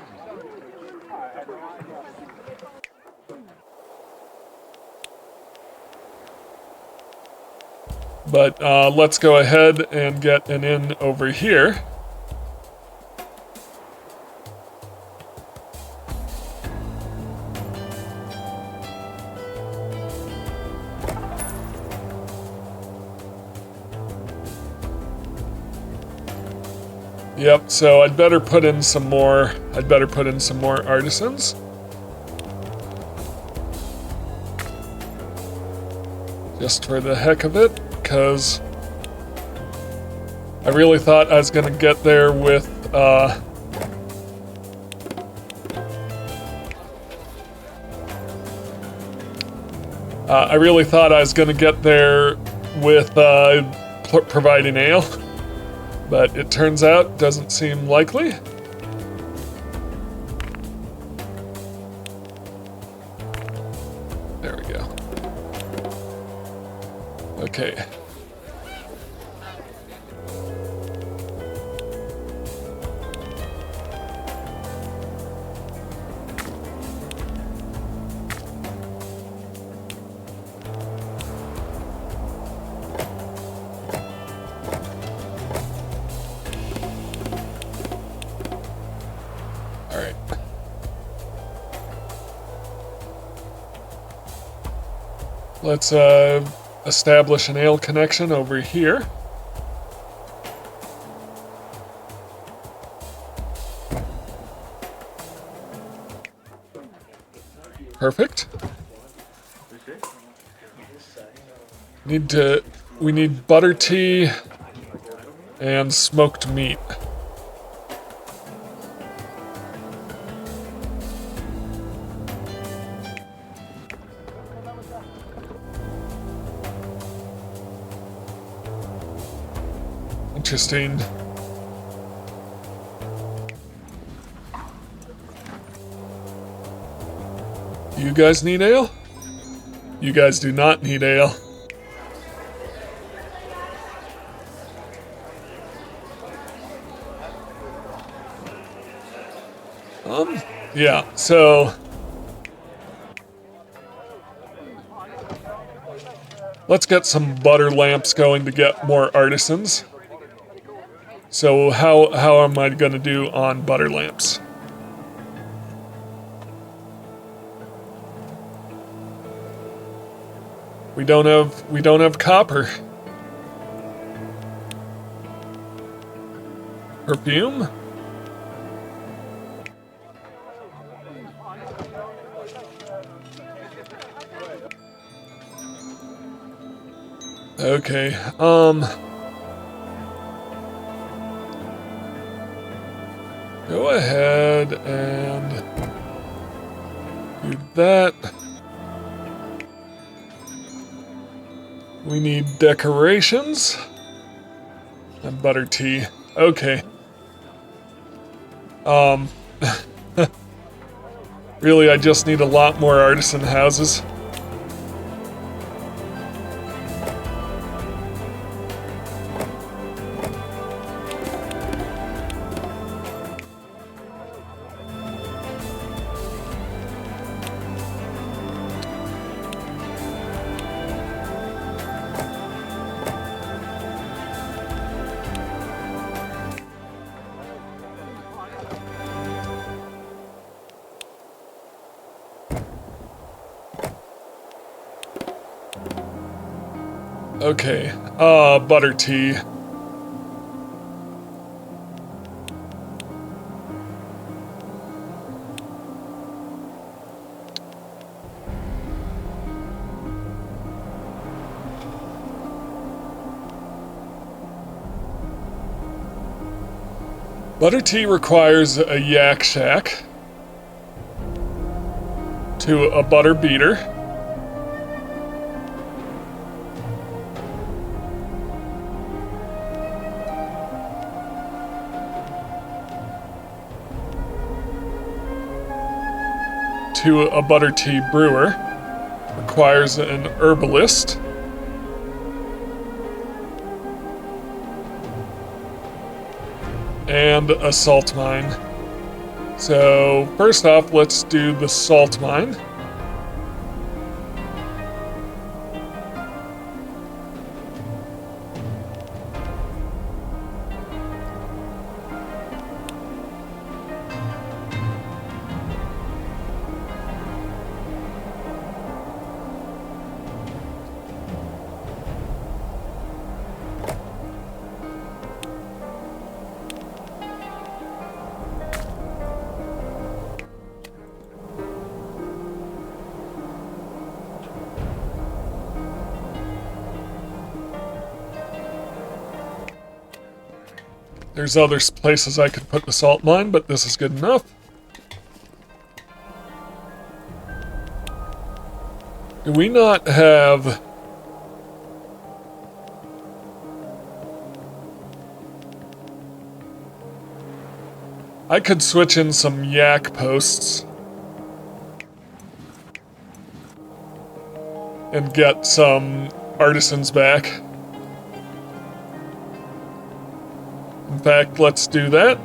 But let's go ahead and get an inn over here. Yep, so I'd better put in some more artisans. Just for the heck of it. Because I really thought I was going to get there with, providing ale, but it turns out doesn't seem likely. There we go. Okay. Let's establish an ale connection over here. Perfect. We need butter tea and smoked meat. Interesting. You guys need ale? You guys do not need ale. Yeah, so let's get some butter lamps going to get more artisans. So how am I gonna do on butter lamps? We don't have copper. Perfume? Okay, go ahead and do that. We need decorations and butter tea. Okay. Really, I just need a lot more artisan houses. Okay, butter tea. Butter tea requires a yak shack to a butter beater. To a butter tea brewer, requires an herbalist, and a salt mine. So first off, let's do the salt mine. There's other places I could put the salt mine, but this is good enough. Do we not have... I could switch in some yak posts. and get some artisans back. In fact, let's do that.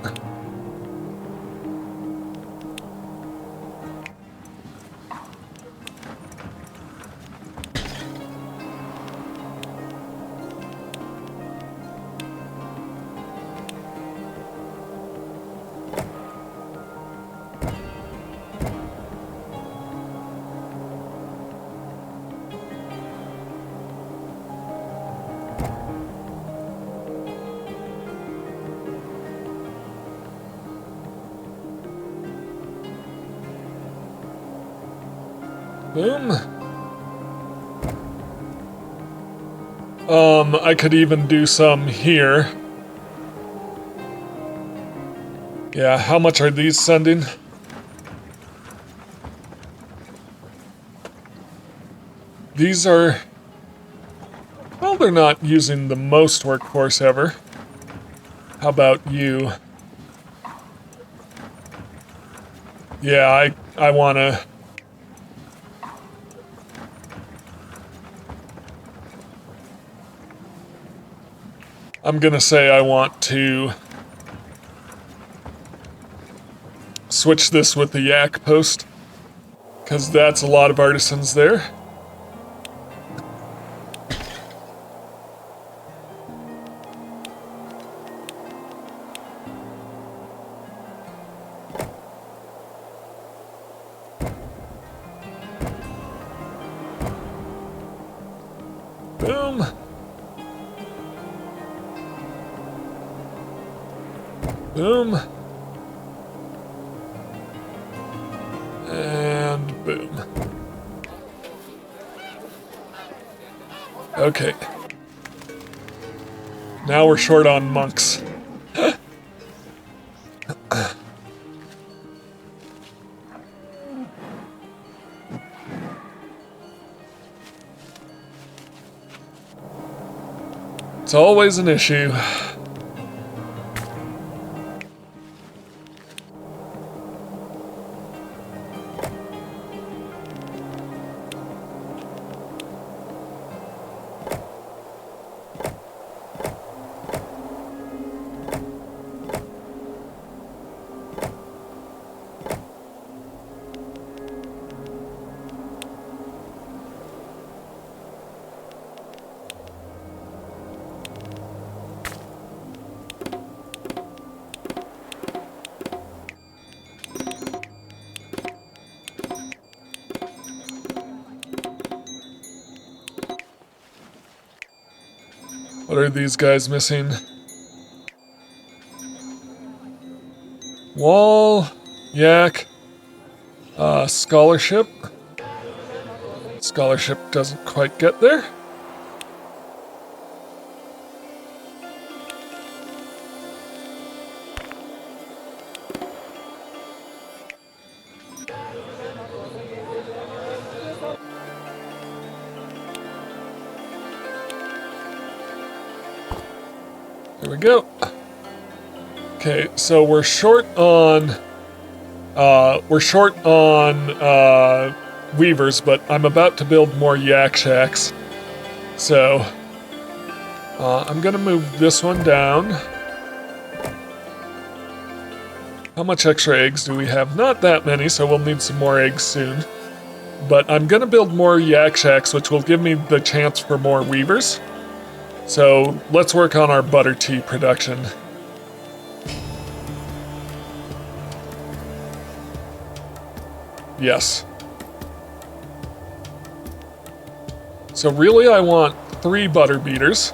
Boom. I could even do some here. Yeah, how much are these sending? These are... Well, they're not using the most workforce ever. How about you? Yeah, I wanna... I'm gonna say I want to switch this with the yak post, because that's a lot of artisans there. Boom. Boom. And boom. Okay. Now we're short on monks. It's always an issue. What are these guys missing? Wall, yak, scholarship. Scholarship doesn't quite get there. There we go. Okay, so we're short on weavers, but I'm about to build more yak shacks. So I'm gonna move this one down. How much extra eggs do we have? Not that many, so we'll need some more eggs soon. But I'm gonna build more yak shacks, which will give me the chance for more weavers. So let's work on our butter tea production. Yes. So really I want 3 butter beaters.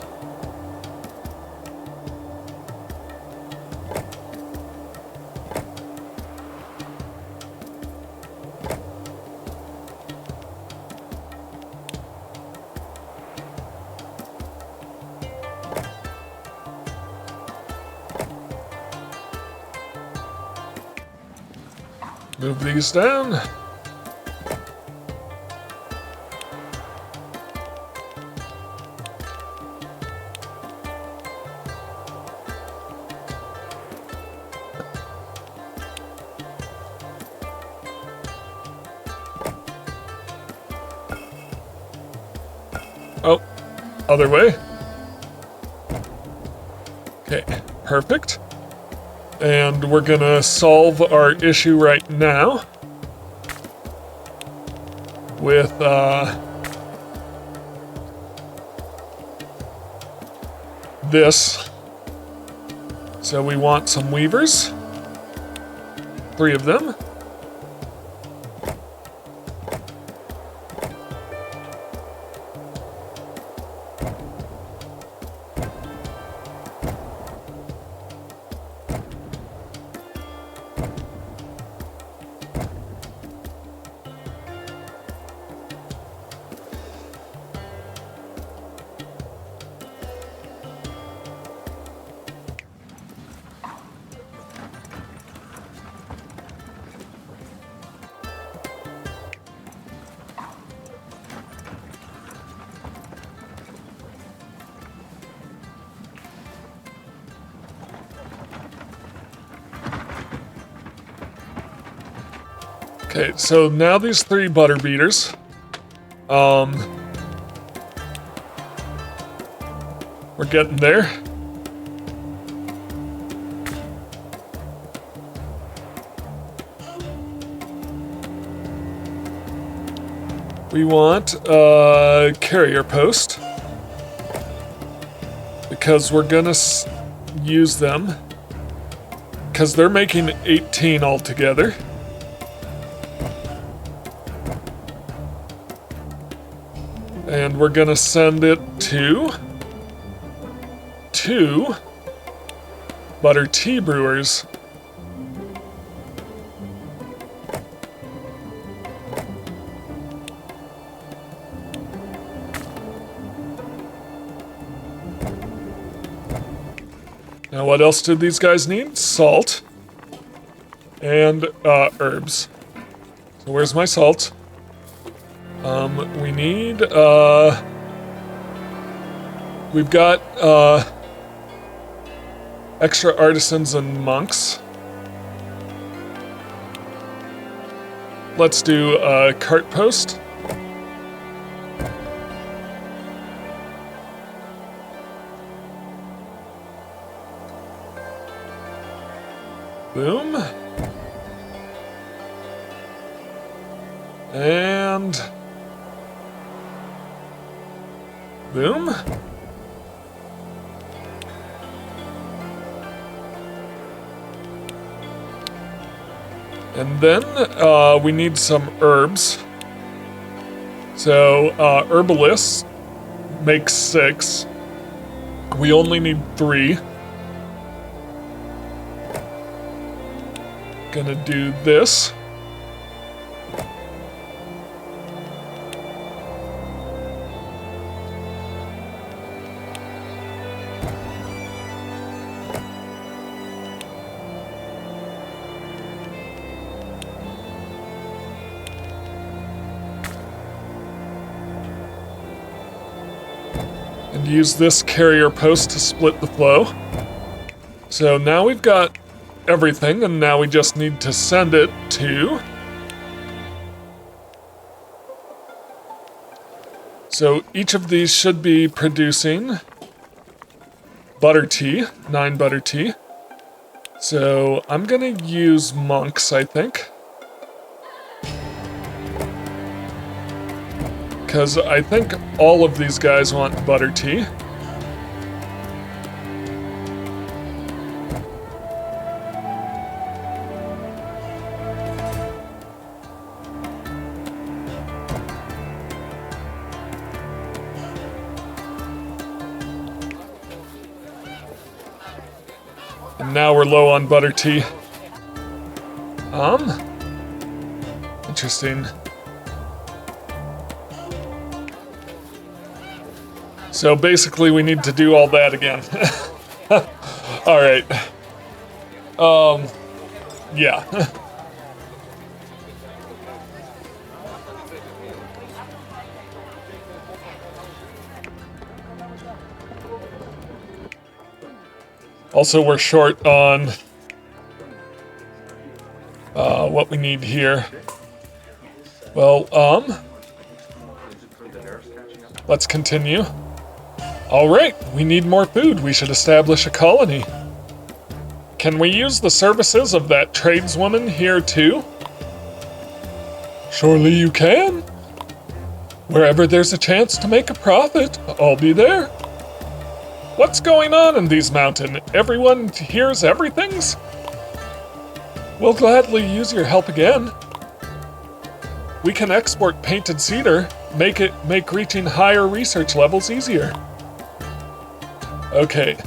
Move these down. other way. Okay, perfect. And we're gonna solve our issue right now with this. So we want some weavers, 3 of them. Okay, so now these 3 butter beaters. We're getting there. We want a carrier post because we're gonna use them because they're making 18 altogether. And we're gonna send it to 2 butter tea brewers. Now what else do these guys need? Salt and herbs. So where's my salt? We need, we've got, extra artisans and monks. Let's do a cart post. Boom. And boom. And then we need some herbs. So herbalists makes 6. We only need 3. Gonna do this. And use this carrier post to split the flow. So now we've got everything, and now we just need to send it to... So each of these should be producing butter tea, 9 butter tea. So I'm gonna use monks, I think. Because I think all of these guys want butter tea. And now we're low on butter tea. Interesting. So basically we need to do all that again. All right. Yeah. Also, we're short on what we need here. Well, let's continue. Alright, we need more food. We should establish a colony. Can we use the services of that tradeswoman here too? Surely you can. Wherever there's a chance to make a profit, I'll be there. What's going on in these mountains? Everyone hears everything's? We'll gladly use your help again. We can export painted cedar, make reaching higher research levels easier. Okay.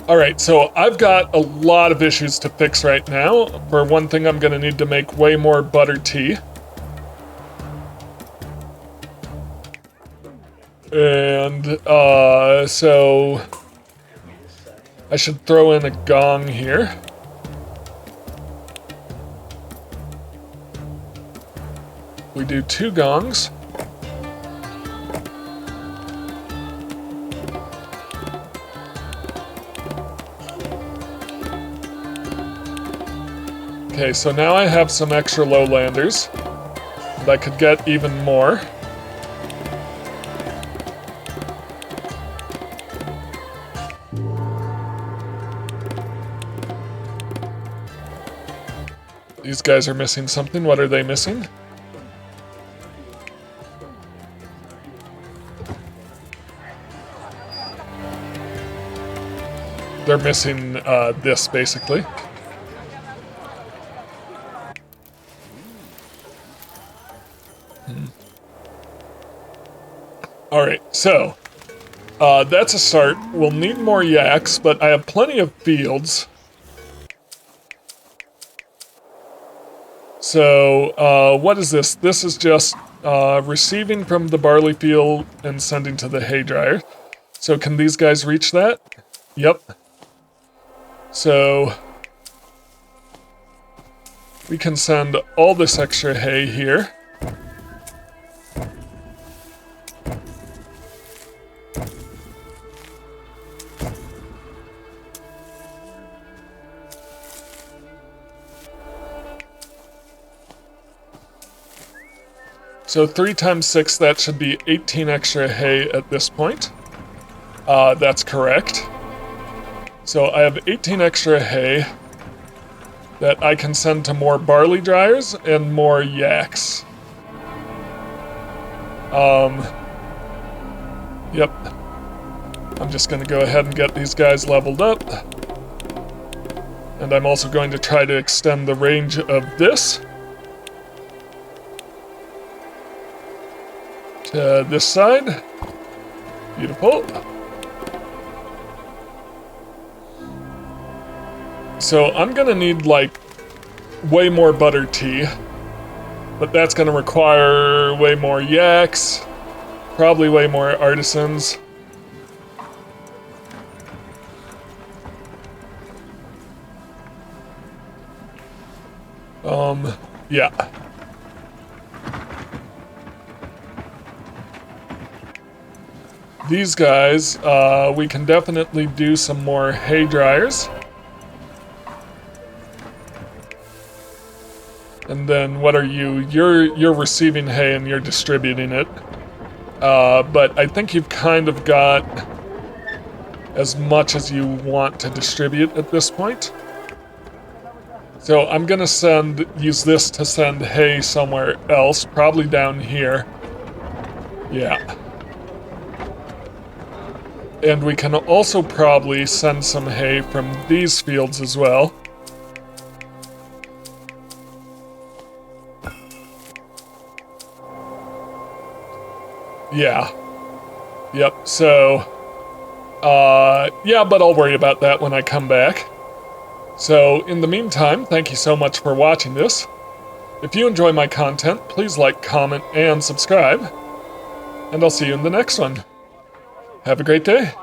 Alright, so I've got a lot of issues to fix right now. For one thing, I'm gonna need to make way more butter tea. And, so I should throw in a gong here. We do 2 gongs. Okay, so now I have some extra lowlanders, and I could get even more. These guys are missing something. What are they missing? They're missing this, basically. Alright, so that's a start. We'll need more yaks, but I have plenty of fields. So, what is this? This is just receiving from the barley field and sending to the hay dryer. So can these guys reach that? Yep. So we can send all this extra hay here. So 3 times 6, that should be 18 extra hay at this point. That's correct. So I have 18 extra hay that I can send to more barley dryers and more yaks. Yep. I'm just going to go ahead and get these guys leveled up. And I'm also going to try to extend the range of this to this side. Beautiful. So I'm gonna need like way more butter tea, but that's gonna require way more yaks, probably way more artisans. Yeah. These guys, we can definitely do some more hay dryers. And then what are you? You're receiving hay and you're distributing it. But I think you've kind of got as much as you want to distribute at this point. So I'm gonna use this to send hay somewhere else, probably down here. Yeah. And we can also probably send some hay from these fields as well. Yeah. Yep, so... yeah, but I'll worry about that when I come back. So, in the meantime, thank you so much for watching this. If you enjoy my content, please like, comment, and subscribe. And I'll see you in the next one. Have a great day.